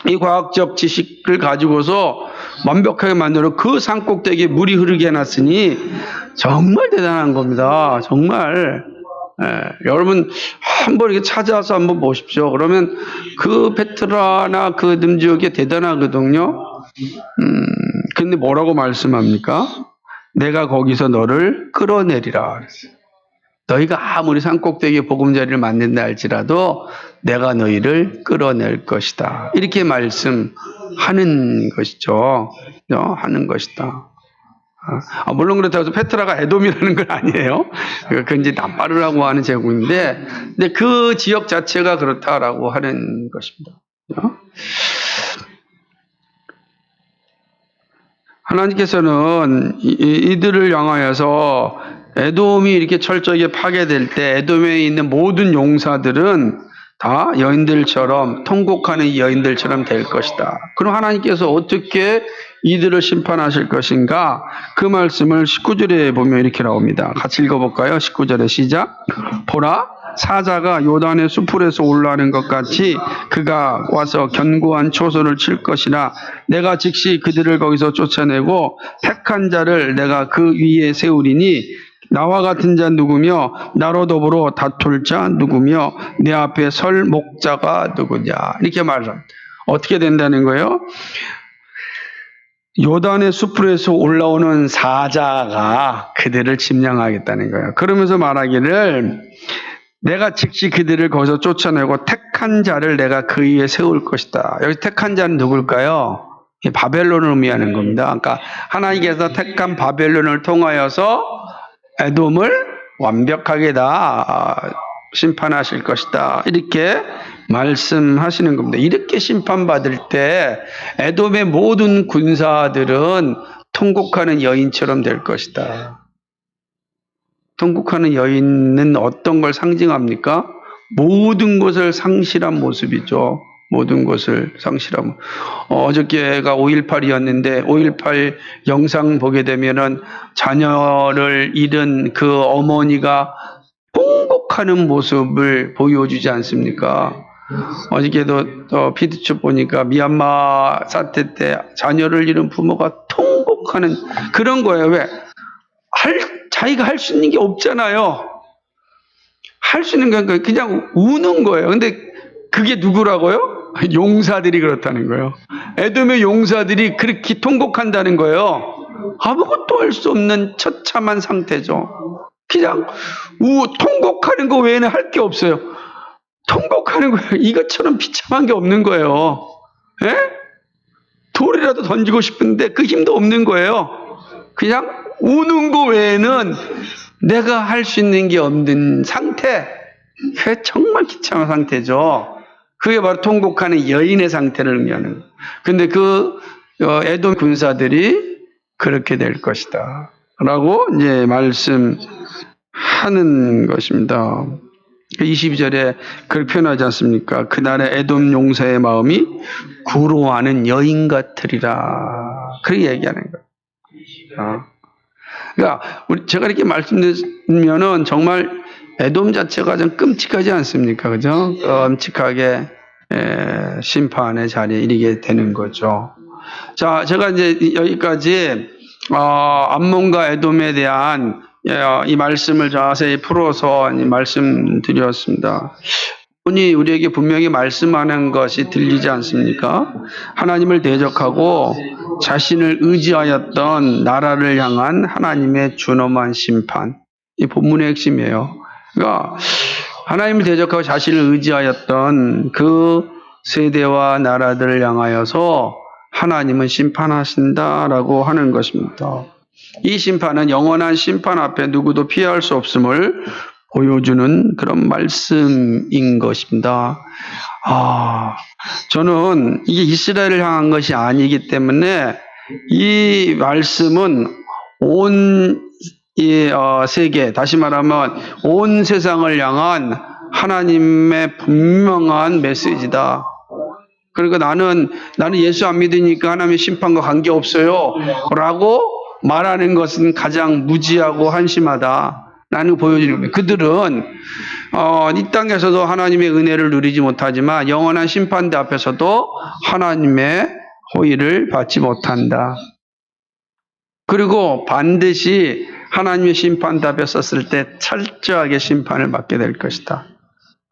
이 과학적 지식을 가지고서 완벽하게 만들어 그 산꼭대기에 물이 흐르게 해놨으니 정말 대단한 겁니다. 정말. 여러분 한번 이렇게 찾아서 한번 보십시오. 그러면 그 페트라나 그 남지역이 대단하거든요. 근데 뭐라고 말씀합니까? 내가 거기서 너를 끌어내리라 그랬어요. 너희가 아무리 산꼭대기에 보금자리를 만든다 할지라도 내가 너희를 끌어낼 것이다. 이렇게 말씀하는 것이죠. 하는 것이다. 물론 그렇다고 해서 페트라가 에돔이라는 건 아니에요. 그건 이제 나빠르라고 하는 제국인데, 근데 그 지역 자체가 그렇다라고 하는 것입니다. 하나님께서는 이들을 향하여서 에돔이 이렇게 철저하게 파괴될 때 에돔에 있는 모든 용사들은 다 여인들처럼, 통곡하는 여인들처럼 될 것이다. 그럼 하나님께서 어떻게 이들을 심판하실 것인가? 그 말씀을 19절에 보면 이렇게 나옵니다. 같이 읽어볼까요? 19절에 시작. 보라, 사자가 요단의 수풀에서 올라오는 것 같이 그가 와서 견고한 초소를 칠 것이라. 내가 즉시 그들을 거기서 쫓아내고 택한 자를 내가 그 위에 세우리니 나와 같은 자 누구며 나로 더불어 다툴 자 누구며 내 앞에 설 목자가 누구냐. 이렇게 말합니다. 어떻게 된다는 거예요? 요단의 수풀에서 올라오는 사자가 그들을 침략하겠다는 거예요. 그러면서 말하기를 내가 즉시 그들을 거기서 쫓아내고 택한 자를 내가 그 위에 세울 것이다. 여기 택한 자는 누굴까요? 바벨론을 의미하는 겁니다. 그러니까 하나님께서 택한 바벨론을 통하여서 에돔을 완벽하게 다 심판하실 것이다. 이렇게 말씀하시는 겁니다. 이렇게 심판받을 때 에돔의 모든 군사들은 통곡하는 여인처럼 될 것이다. 통곡하는 여인은 어떤 걸 상징합니까? 모든 것을 상실한 모습이죠. 모든 것을 상실한. 어저께가 5.18이었는데 5.18 영상 보게 되면은 자녀를 잃은 그 어머니가 통곡하는 모습을 보여주지 않습니까? 어저께도 피드첩 보니까 미얀마 사태 때 자녀를 잃은 부모가 통곡하는 그런 거예요. 왜? 자기가 할 수 있는 게 없잖아요. 할 수 있는 건 그냥 우는 거예요. 근데 그게 누구라고요? 용사들이 그렇다는 거예요. 에돔의 용사들이 그렇게 통곡한다는 거예요. 아무것도 할 수 없는 처참한 상태죠. 그냥 통곡하는 거 외에는 할 게 없어요. 통곡하는 거예요. 이것처럼 비참한 게 없는 거예요. 에? 돌이라도 던지고 싶은데 그 힘도 없는 거예요. 그냥 우는 거 외에는 내가 할 수 있는 게 없는 상태. 그게 정말 비참한 상태죠. 그게 바로 통곡하는 여인의 상태를 의미하는 거예요. 근데 그 에돔 군사들이 그렇게 될 것이다. 라고 이제 말씀하는 것입니다. 22절에 그걸 표현하지 않습니까? 그날의 에돔 용사의 마음이 구로하는 여인 같으리라. 그렇게 얘기하는 거예요. 그러니까 제가 이렇게 말씀드리면은 정말 에돔 자체가 좀 끔찍하지 않습니까? 그죠? 끔찍하게 심판의 자리에 이르게 되는 거죠. 자, 제가 이제 여기까지 암몬과 에돔에 대한 이 말씀을 자세히 풀어서 말씀드렸습니다. 분이 우리에게 분명히 말씀하는 것이 들리지 않습니까? 하나님을 대적하고 자신을 의지하였던 나라를 향한 하나님의 준엄한 심판. 이 본문의 핵심이에요. 그러니까 하나님을 대적하고 자신을 의지하였던 그 세대와 나라들을 향하여서 하나님은 심판하신다라고 하는 것입니다. 이 심판은 영원한 심판 앞에 누구도 피할 수 없음을 보여주는 그런 말씀인 것입니다. 저는 이게 이스라엘을 향한 것이 아니기 때문에 이 말씀은 온 세계, 다시 말하면 온 세상을 향한 하나님의 분명한 메시지다. 그러니까 나는 예수 안 믿으니까 하나님의 심판과 관계없어요 라고 말하는 것은 가장 무지하고 한심하다. 라는 거 보여주는 겁니다. 그들은 이 땅에서도 하나님의 은혜를 누리지 못하지만 영원한 심판대 앞에서도 하나님의 호의를 받지 못한다. 그리고 반드시 하나님의 심판대 앞에 섰을 때 철저하게 심판을 받게 될 것이다.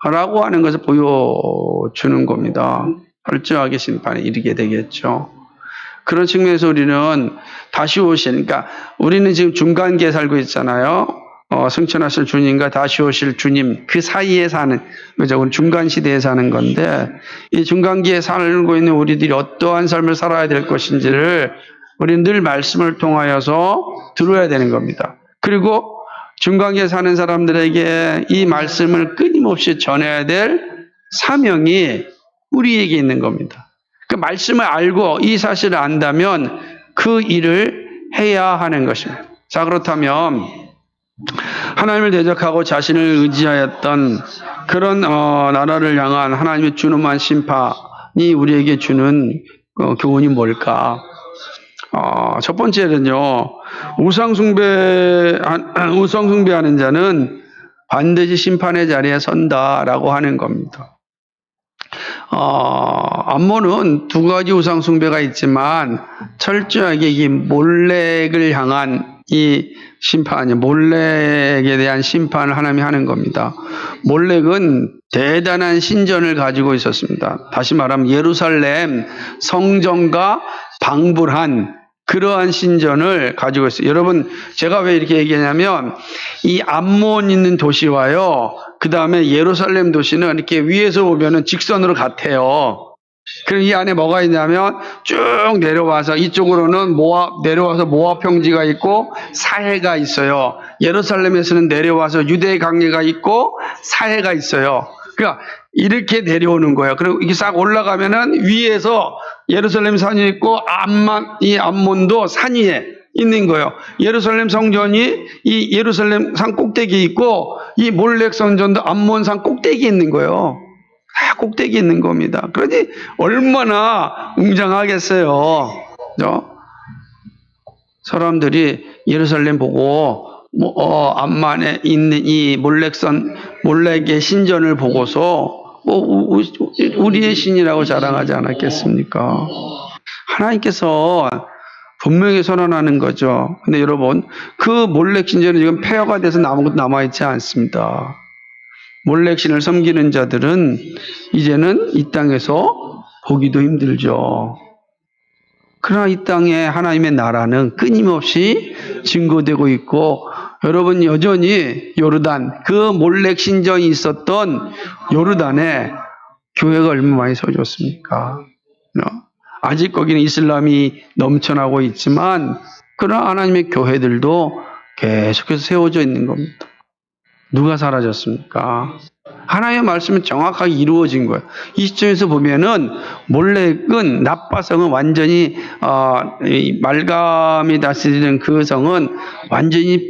라고 하는 것을 보여주는 겁니다. 철저하게 심판에 이르게 되겠죠. 그런 측면에서 우리는 다시 오실, 그러니까 우리는 지금 중간기에 살고 있잖아요. 승천하실 주님과 다시 오실 주님 그 사이에 사는, 그죠? 우리 중간 시대에 사는 건데 이 중간기에 살고 있는 우리들이 어떠한 삶을 살아야 될 것인지를 우리는 늘 말씀을 통하여서 들어야 되는 겁니다. 그리고 중간기에 사는 사람들에게 이 말씀을 끊임없이 전해야 될 사명이 우리에게 있는 겁니다. 그 말씀을 알고 이 사실을 안다면 그 일을 해야 하는 것입니다. 자, 그렇다면 하나님을 대적하고 자신을 의지하였던 그런 나라를 향한 하나님의 준엄한 심판이 우리에게 주는 교훈이 뭘까? 첫 번째는요, 우상 숭배하는 자는 반드시 심판의 자리에 선다라고 하는 겁니다. 암몬은 두 가지 우상 숭배가 있지만 철저하게 이 몰렉을 향한 이 심판이 몰렉에 대한 심판을 하나님이 하는 겁니다. 몰렉은 대단한 신전을 가지고 있었습니다. 다시 말하면 예루살렘 성전과 방불한 그러한 신전을 가지고 있어요. 여러분, 제가 왜 이렇게 얘기하냐면 이 암몬 있는 도시와요, 그 다음에 예루살렘 도시는 이렇게 위에서 보면은 직선으로 같아요. 그럼 이 안에 뭐가 있냐면 쭉 내려와서 이쪽으로는 내려와서 모압 평지가 있고 사해가 있어요. 예루살렘에서는 내려와서 유대 강례가 있고 사해가 있어요. 그러니까 이렇게 내려오는 거예요. 그리고 이게 싹 올라가면은 위에서 예루살렘 산이 있고 이 암몬도 산 위에 있는 거예요. 예루살렘 성전이 이 예루살렘 산 꼭대기에 있고 이 몰렉 성전도 암몬 산 꼭대기에 있는 거예요. 다 꼭대기에 있는 겁니다. 그러니 얼마나 웅장하겠어요. 사람들이 예루살렘 보고 암만에 있는 이 몰렉의 신전을 보고서 우리의 신이라고 자랑하지 않았겠습니까? 하나님께서 분명히 선언하는 거죠. 근데 여러분, 그 몰렉 신전은 지금 폐허가 돼서 아무것도 남아있지 않습니다. 몰렉 신을 섬기는 자들은 이제는 이 땅에서 보기도 힘들죠. 그러나 이 땅에 하나님의 나라는 끊임없이 증거되고 있고, 여러분 여전히 요르단, 그 몰렉 신전이 있었던 요르단에 교회가 얼마나 많이 세워졌습니까? 아직 거기는 이슬람이 넘쳐나고 있지만 그러나 하나님의 교회들도 계속해서 세워져 있는 겁니다. 누가 사라졌습니까? 하나님의 말씀은 정확하게 이루어진 거예요. 이 시점에서 보면은 몰렉은 나빠성은 완전히 말감이 다스리는 그 성은 완전히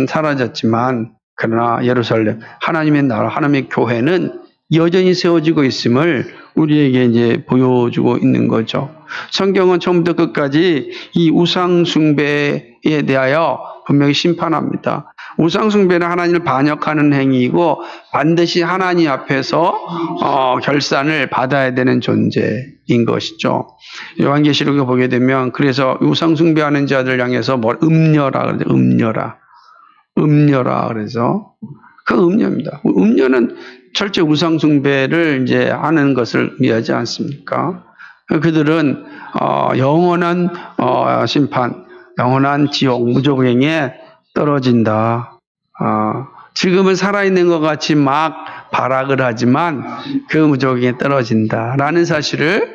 사라졌지만 그러나 예루살렘 하나님의 나라 하나님의 교회는 여전히 세워지고 있음을 우리에게 이제 보여주고 있는 거죠. 성경은 처음부터 끝까지 이 우상 숭배에 대하여 분명히 심판합니다. 우상 숭배는 하나님을 반역하는 행위이고 반드시 하나님 앞에서 결산을 받아야 되는 존재인 것이죠. 요한계시록에 보게 되면 그래서 우상 숭배하는 자들 향해서 음녀라 그러죠. 음녀라 그래서 그 음녀입니다. 음녀는 철저히 우상 숭배를 이제 하는 것을 의미하지 않습니까? 그들은 영원한 심판, 영원한 지옥, 무조갱에 떨어진다. 지금은 살아있는 것 같이 막 발악을 하지만 그 무조갱에 떨어진다라는 사실은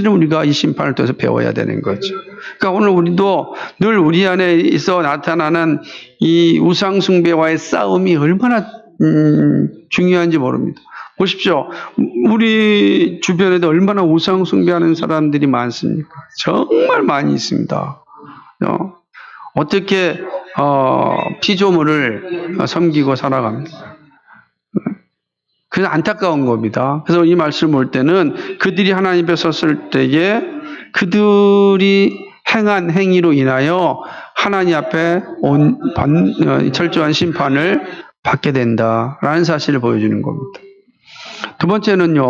우리가 이 심판을 통해서 배워야 되는 거죠. 그러니까 오늘 우리도 늘 우리 안에 있어 나타나는 이 우상 숭배와의 싸움이 얼마나 중요한지 모릅니다. 보십시오. 우리 주변에도 얼마나 우상 숭배하는 사람들이 많습니까? 정말 많이 있습니다. 어떻게 피조물을 섬기고 살아갑니까? 그래서 안타까운 겁니다. 그래서 이 말씀을 볼 때는 그들이 하나님 앞에 섰을 때에 그들이 행한 행위로 인하여 하나님 앞에 철저한 심판을 받게 된다라는 사실을 보여주는 겁니다. 두 번째는요,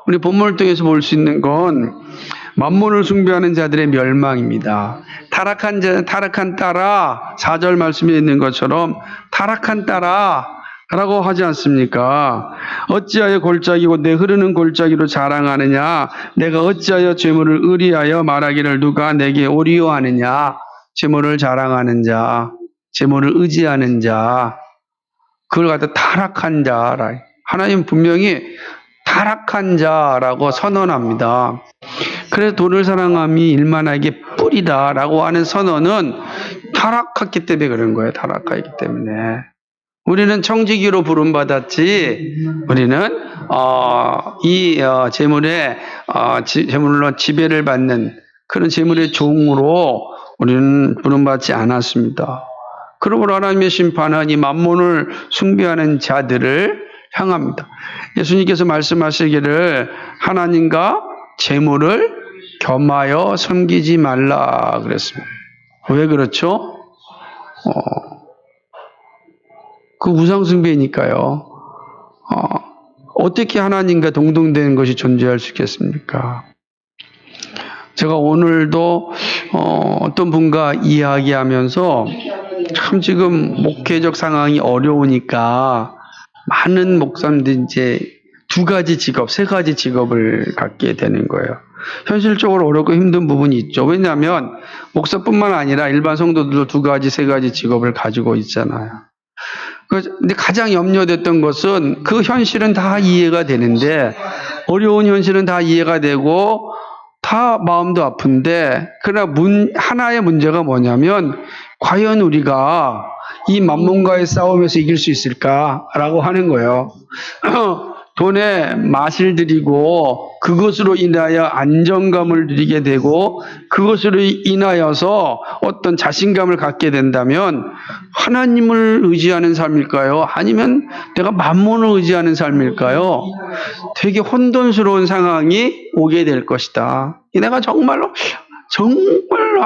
우리 본문을 통해서 볼 수 있는 건 만몬을 숭배하는 자들의 멸망입니다. 타락한 따라 4절 말씀에 있는 것처럼 타락한 따라 라고 하지 않습니까? 어찌하여 골짜기고 내 흐르는 골짜기로 자랑하느냐? 내가 어찌하여 재물을 의리하여 말하기를 누가 내게 오리오 하느냐? 재물을 자랑하는 자, 재물을 의지하는 자, 그걸 갖다 타락한 자라. 하나님 분명히 타락한 자라고 선언합니다. 그래서 돈을 사랑함이 일만하게 뿌리다라고 하는 선언은 타락했기 때문에 그런 거예요. 타락했기 때문에. 우리는 청지기로 부름받았지, 우리는, 재물로 지배를 받는 그런 재물의 종으로 우리는 부름받지 않았습니다. 그러므로 하나님의 심판은 이 만몬을 숭배하는 자들을 향합니다. 예수님께서 말씀하시기를 하나님과 재물을 겸하여 섬기지 말라 그랬습니다. 왜 그렇죠? 그 우상숭배니까요. 어떻게 하나님과 동등되는 것이 존재할 수 있겠습니까? 제가 오늘도 어떤 분과 이야기하면서 참 지금 목회적 상황이 어려우니까 많은 목사님들이 이제 두 가지 직업, 세 가지 직업을 갖게 되는 거예요. 현실적으로 어렵고 힘든 부분이 있죠. 왜냐하면 목사뿐만 아니라 일반 성도들도 두 가지, 세 가지 직업을 가지고 있잖아요. 근데 가장 염려됐던 것은 그 현실은 다 이해가 되는데 어려운 현실은 다 이해가 되고 다 마음도 아픈데 그러나 하나의 문제가 뭐냐면 과연 우리가 이 만몬과의 싸움에서 이길 수 있을까라고 하는 거예요. 돈에 맛을 들이고 그것으로 인하여 안정감을 누리게 되고 그것으로 인하여서 어떤 자신감을 갖게 된다면 하나님을 의지하는 삶일까요? 아니면 내가 만몬을 의지하는 삶일까요? 되게 혼돈스러운 상황이 오게 될 것이다. 내가 정말로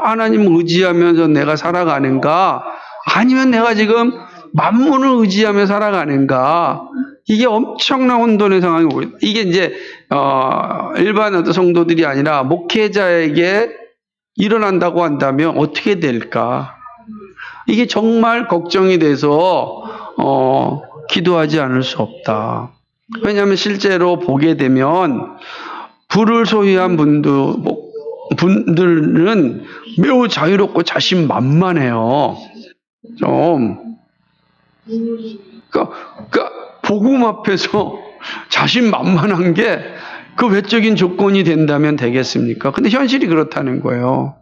하나님을 의지하면서 내가 살아가는가? 아니면 내가 지금 만몬을 의지하며 살아가는가? 이게 엄청난 혼돈의 상황이 오고 있다. 이게 이제 일반 어떤 성도들이 아니라 목회자에게 일어난다고 한다면 어떻게 될까? 이게 정말 걱정이 돼서 기도하지 않을 수 없다. 왜냐하면 실제로 보게 되면 부를 소유한 분들은 매우 자유롭고 자신만만해요. 그러니까 복음 앞에서 자신만만한 게 그 외적인 조건이 된다면 되겠습니까? 근데 현실이 그렇다는 거예요.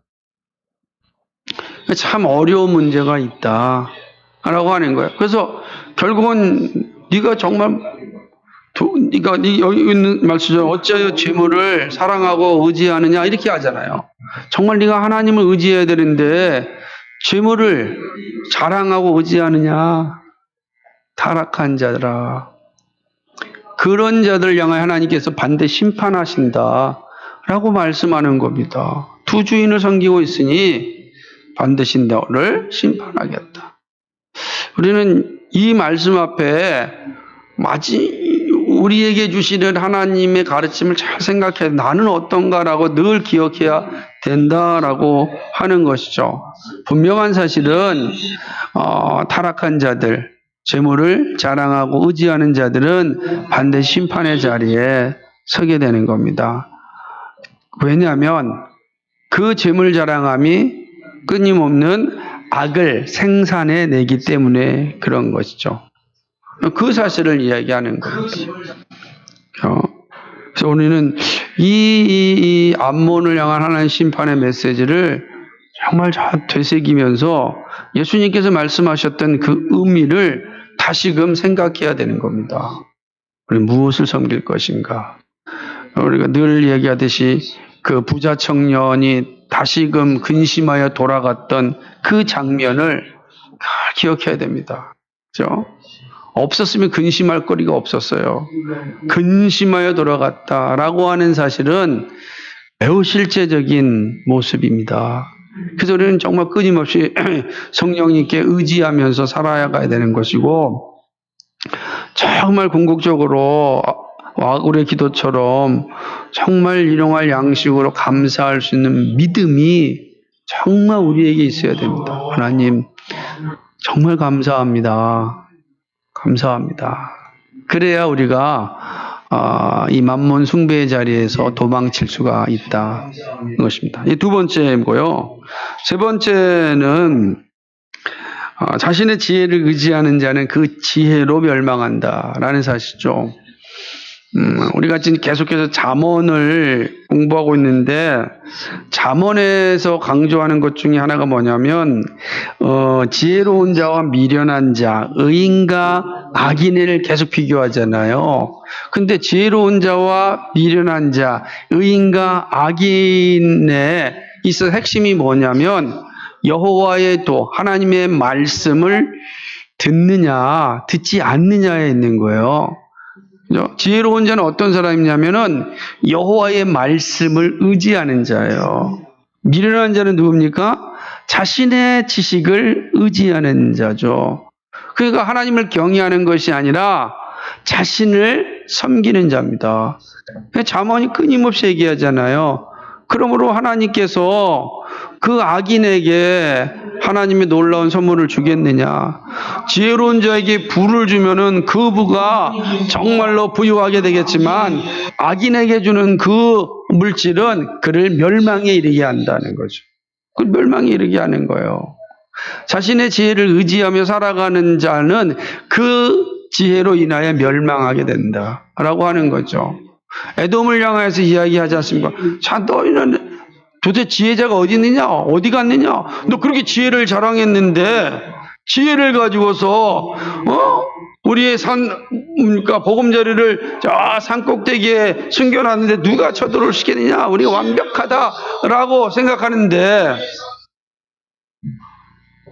참 어려운 문제가 있다라고 하는 거예요. 그래서 결국은 네가 정말 네가 여기 있는 말씀처럼 어찌하여 재물을 사랑하고 의지하느냐 이렇게 하잖아요. 정말 네가 하나님을 의지해야 되는데 재물을 자랑하고 의지하느냐? 타락한 자들아. 그런 자들 향하여 하나님께서 반드시 심판하신다라고 말씀하는 겁니다. 두 주인을 섬기고 있으니 반드시 너를 심판하겠다. 우리는 이 말씀 앞에 우리에게 주시는 하나님의 가르침을 잘 생각해 나는 어떤가라고 늘 기억해야 된다라고 하는 것이죠. 분명한 사실은 타락한 자들, 재물을 자랑하고 의지하는 자들은 반드시 심판의 자리에 서게 되는 겁니다. 왜냐하면 그 재물 자랑함이 끊임없는 악을 생산해 내기 때문에 그런 것이죠. 그 사실을 이야기하는 겁니다. 그래서 우리는 이 암몬을 향한 하나님의 심판의 메시지를 정말 잘 되새기면서 예수님께서 말씀하셨던 그 의미를 다시금 생각해야 되는 겁니다. 우리 무엇을 섬길 것인가? 우리가 늘 얘기하듯이 그 부자 청년이 다시금 근심하여 돌아갔던 그 장면을 기억해야 됩니다. 그렇죠? 없었으면 근심할 거리가 없었어요. 근심하여 돌아갔다라고 하는 사실은 매우 실제적인 모습입니다. 그래서 우리는 정말 끊임없이 성령님께 의지하면서 살아가야 되는 것이고 정말 궁극적으로 와구의 기도처럼 정말 일용할 양식으로 감사할 수 있는 믿음이 정말 우리에게 있어야 됩니다. 하나님 정말 감사합니다. 감사합니다. 그래야 우리가 이 만몬 숭배의 자리에서 도망칠 수가 있다는 것입니다. 이 두 번째고요. 세 번째는 자신의 지혜를 의지하는 자는 그 지혜로 멸망한다라는 사실이죠. 우리가 지금 계속해서 잠언을 공부하고 있는데 잠언에서 강조하는 것 중에 하나가 뭐냐면 지혜로운 자와 미련한 자, 의인과 악인을 계속 비교하잖아요. 근데 지혜로운 자와 미련한 자, 의인과 악인에 있어 핵심이 뭐냐면 여호와의 도, 하나님의 말씀을 듣느냐, 듣지 않느냐에 있는 거예요. 지혜로운 자는 어떤 사람이냐면은 여호와의 말씀을 의지하는 자예요. 미련한 자는 누굽니까? 자신의 지식을 의지하는 자죠. 그러니까 하나님을 경외하는 것이 아니라 자신을 섬기는 자입니다. 잠언이 끊임없이 얘기하잖아요. 그러므로 하나님께서 그 악인에게 하나님의 놀라운 선물을 주겠느냐. 지혜로운 자에게 부를 주면은 그 부가 정말로 부유하게 되겠지만 악인에게 주는 그 물질은 그를 멸망에 이르게 한다는 거죠. 그 멸망에 이르게 하는 거예요. 자신의 지혜를 의지하며 살아가는 자는 그 지혜로 인하여 멸망하게 된다라고 하는 거죠. 에돔을 향해서 이야기하지 않습니까? 자, 너희는 도대체 지혜자가 어디 있느냐? 어디 갔느냐? 너 그렇게 지혜를 자랑했는데 지혜를 가지고서 우리의 그러니까 보금자리를 저 산 꼭대기에 숨겨놨는데 누가 쳐들어올 시겠느냐? 우리가 완벽하다라고 생각하는데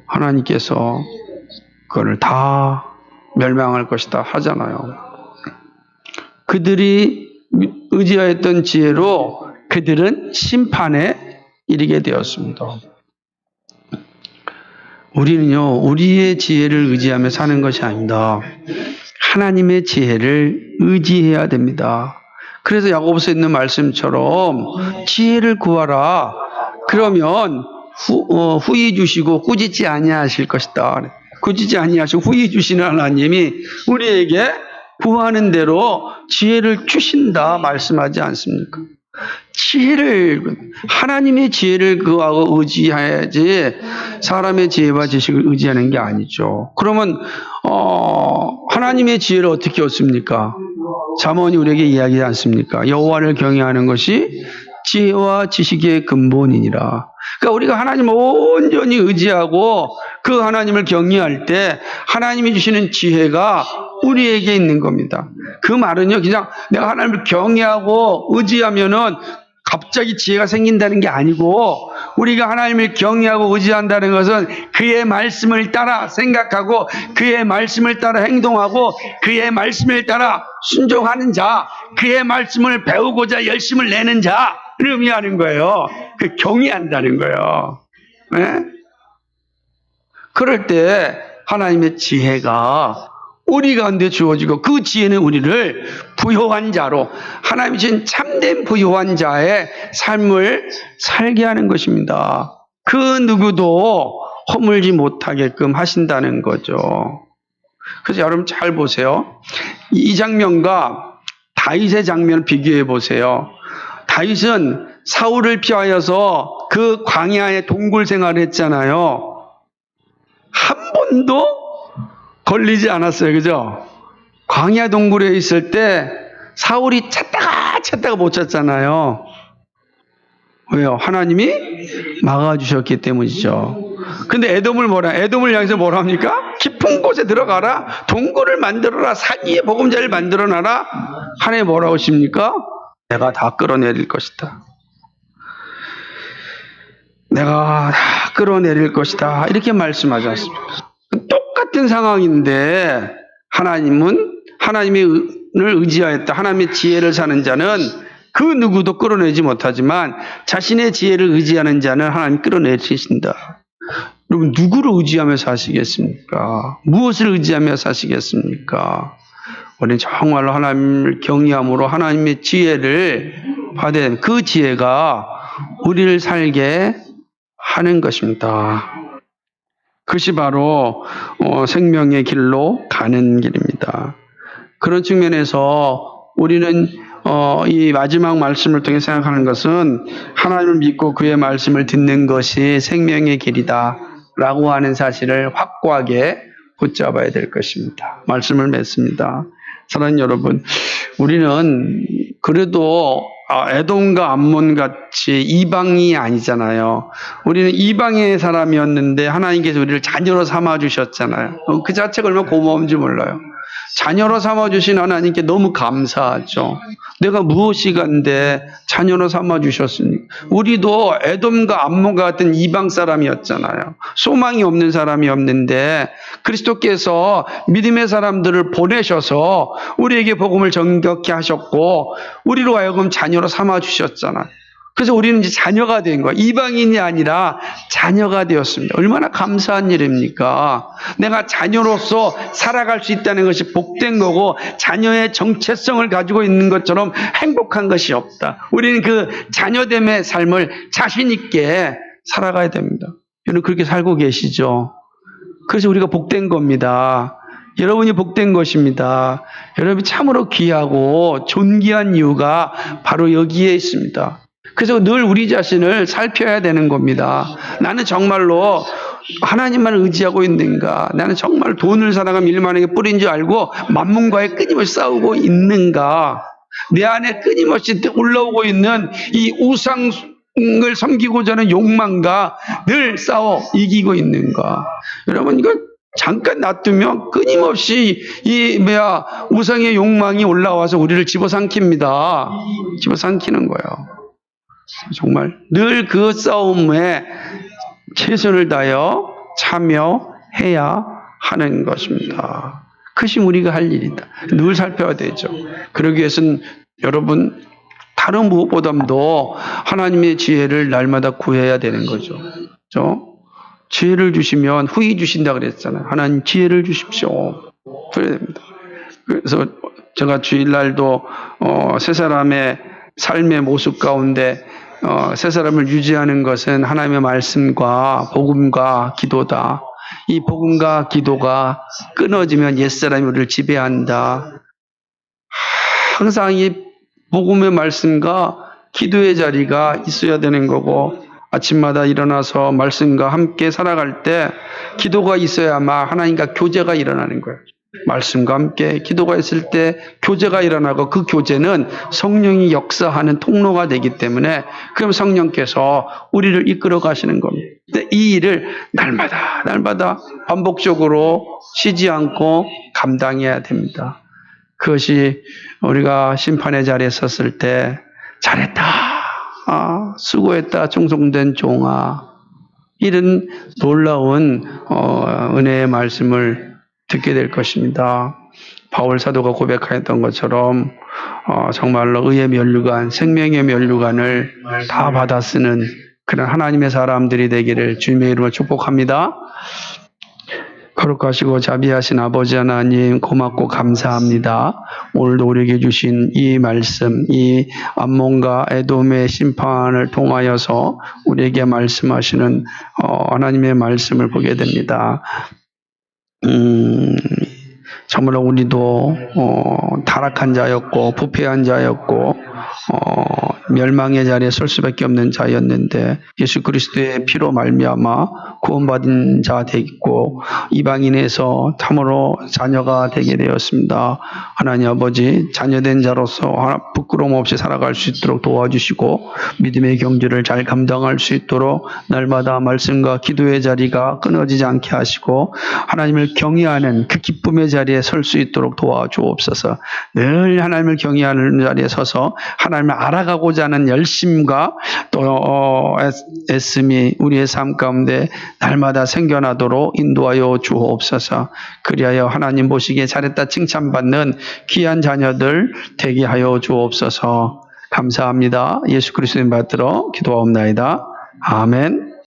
하나님께서 그걸 다 멸망할 것이다 하잖아요. 그들이 의지하였던 지혜로 그들은 심판에 이르게 되었습니다. 우리는요, 우리의 지혜를 의지하며 사는 것이 아닙니다. 하나님의 지혜를 의지해야 됩니다. 그래서 야고보서에 있는 말씀처럼 지혜를 구하라. 그러면 후히 주시고 꾸짖지 아니하실 것이다. 꾸짖지 아니하시고 후히 주시는 하나님이 우리에게 구하는 대로 지혜를 주신다 말씀하지 않습니까? 하나님의 지혜를 구하고 의지해야지 사람의 지혜와 지식을 의지하는 게 아니죠. 그러면 하나님의 지혜를 어떻게 얻습니까? 잠언이 우리에게 이야기하지 않습니까? 여호와를 경외하는 것이 지혜와 지식의 근본이니라. 그러니까 우리가 하나님을 온전히 의지하고 그 하나님을 경외할 때 하나님이 주시는 지혜가 우리에게 있는 겁니다. 그 말은요, 그냥 내가 하나님을 경외하고 의지하면은 갑자기 지혜가 생긴다는 게 아니고, 우리가 하나님을 경외하고 의지한다는 것은 그의 말씀을 따라 생각하고 그의 말씀을 따라 행동하고 그의 말씀을 따라 순종하는 자, 그의 말씀을 배우고자 열심을 내는 자를 의미하는 거예요. 그 경외한다는 거예요. 네? 그럴 때 하나님의 지혜가 우리 가운데 주어지고 그 지혜는 우리를 부요한 자로, 하나님이 주신 참된 부요한 자의 삶을 살게 하는 것입니다. 그 누구도 허물지 못하게끔 하신다는 거죠. 그래서 여러분 잘 보세요. 이 장면과 다윗의 장면을 비교해 보세요. 다윗은 사울을 피하여서 그 광야의 동굴 생활을 했잖아요. 한 번도 걸리지 않았어요. 그죠? 광야 동굴에 있을 때 사울이 찾다가 못 찾잖아요. 왜요? 하나님이 막아주셨기 때문이죠. 근데 에돔을 향해서 뭐라 합니까? 깊은 곳에 들어가라. 동굴을 만들어라. 산 위에 보금자리를 만들어놔라. 하나님 뭐라고 하십니까? 내가 다 끌어내릴 것이다. 내가 다 끌어내릴 것이다. 이렇게 말씀하지 않습니까? 똑같은 상황인데 하나님을 의지하였다. 하나님의 지혜를 사는 자는 그 누구도 끌어내지 못하지만 자신의 지혜를 의지하는 자는 하나님 끌어내리신다. 여러분, 누구를 의지하며 사시겠습니까? 무엇을 의지하며 사시겠습니까? 우리는 정말로 하나님을 경외함으로 하나님의 지혜를 받아야 됩니다. 그 지혜가 우리를 살게 하는 것입니다. 그것이 바로 생명의 길로 가는 길입니다. 그런 측면에서 우리는 이 마지막 말씀을 통해 생각하는 것은 하나님을 믿고 그의 말씀을 듣는 것이 생명의 길이다 라고 하는 사실을 확고하게 붙잡아야 될 것입니다. 말씀을 맺습니다. 사랑하는 여러분, 우리는 그래도 에돔과 암몬 같이 이방이 아니잖아요. 우리는 이방의 사람이었는데 하나님께서 우리를 자녀로 삼아주셨잖아요. 그 자체가 얼마나 고마운지 몰라요. 자녀로 삼아주신 하나님께 너무 감사하죠. 내가 무엇이 간데 자녀로 삼아주셨으니. 우리도 에돔과 암몬과 같은 이방 사람이었잖아요. 소망이 없는 사람이었는데 그리스도께서 믿음의 사람들을 보내셔서 우리에게 복음을 정결케 하셨고 우리로 하여금 자녀로 삼아주셨잖아요. 그래서 우리는 이제 자녀가 된 거예요. 이방인이 아니라 자녀가 되었습니다. 얼마나 감사한 일입니까? 내가 자녀로서 살아갈 수 있다는 것이 복된 거고 자녀의 정체성을 가지고 있는 것처럼 행복한 것이 없다. 우리는 그 자녀됨의 삶을 자신 있게 살아가야 됩니다. 여러분 그렇게 살고 계시죠? 그래서 우리가 복된 겁니다. 여러분이 복된 것입니다. 여러분이 참으로 귀하고 존귀한 이유가 바로 여기에 있습니다. 그래서 늘 우리 자신을 살펴야 되는 겁니다. 나는 정말로 하나님만 의지하고 있는가? 나는 정말 돈을 사랑하면 일만에게 뿌린 줄 알고 만문과에 끊임없이 싸우고 있는가? 내 안에 끊임없이 올라오고 있는 이 우상을 섬기고자 하는 욕망과 늘 싸워 이기고 있는가? 여러분 이거 잠깐 놔두면 끊임없이 우상의 욕망이 올라와서 우리를 집어삼킵니다. 집어삼키는 거예요. 정말 늘 그 싸움에 최선을 다하여 참여해야 하는 것입니다. 그것이 우리가 할 일이다. 늘 살펴야 되죠. 그러기 위해서는 여러분 다른 무엇보다도 하나님의 지혜를 날마다 구해야 되는 거죠. 그렇죠? 지혜를 주시면 후히 주신다 그랬잖아요. 하나님 지혜를 주십시오. 그래야 됩니다. 그래서 제가 주일날도 세 사람의 삶의 모습 가운데 세 사람을 유지하는 것은 하나님의 말씀과 복음과 기도다. 이 복음과 기도가 끊어지면 옛사람이 우리를 지배한다. 항상 이 복음의 말씀과 기도의 자리가 있어야 되는 거고 아침마다 일어나서 말씀과 함께 살아갈 때 기도가 있어야만 하나님과 교제가 일어나는 거예요. 말씀과 함께 기도가 있을 때 교제가 일어나고 그 교제는 성령이 역사하는 통로가 되기 때문에 그럼 성령께서 우리를 이끌어 가시는 겁니다. 이 일을 날마다 반복적으로 쉬지 않고 감당해야 됩니다. 그것이 우리가 심판의 자리에 섰을 때 잘했다. 수고했다. 충성된 종아. 이런 놀라운 은혜의 말씀을 듣게 될 것입니다. 바울 사도가 고백하였던 것처럼 정말로 의의 면류관, 생명의 면류관을 다 받아 쓰는 그런 하나님의 사람들이 되기를 주님의 이름으로 축복합니다. 거룩하시고 자비하신 아버지 하나님 고맙고 감사합니다. 오늘도 우리에게 주신 이 말씀, 이 암몬과 에돔의 심판을 통하여서 우리에게 말씀하시는 하나님의 말씀을 보게 됩니다. 정말로 우리도 타락한 자였고 부패한 자였고 멸망의 자리에 설 수밖에 없는 자였는데 예수 그리스도의 피로 말미암아 구원받은 자 되고 이방인에서 참으로 자녀가 되게 되었습니다. 하나님 아버지 자녀된 자로서 부끄러움 없이 살아갈 수 있도록 도와주시고 믿음의 경주를 잘 감당할 수 있도록 날마다 말씀과 기도의 자리가 끊어지지 않게 하시고 하나님을 경외하는 그 기쁨의 자리에 설 수 있도록 도와주옵소서. 늘 하나님을 경외하는 자리에 서서 하나님을 알아가고자 하는 열심과 또 애씀이 우리의 삶 가운데 날마다 생겨나도록 인도하여 주옵소서. 그리하여 하나님 보시기에 잘했다 칭찬받는 귀한 자녀들 되게 하여 주옵소서. 감사합니다. 예수 그리스도의 받들어 기도하옵나이다. 아멘.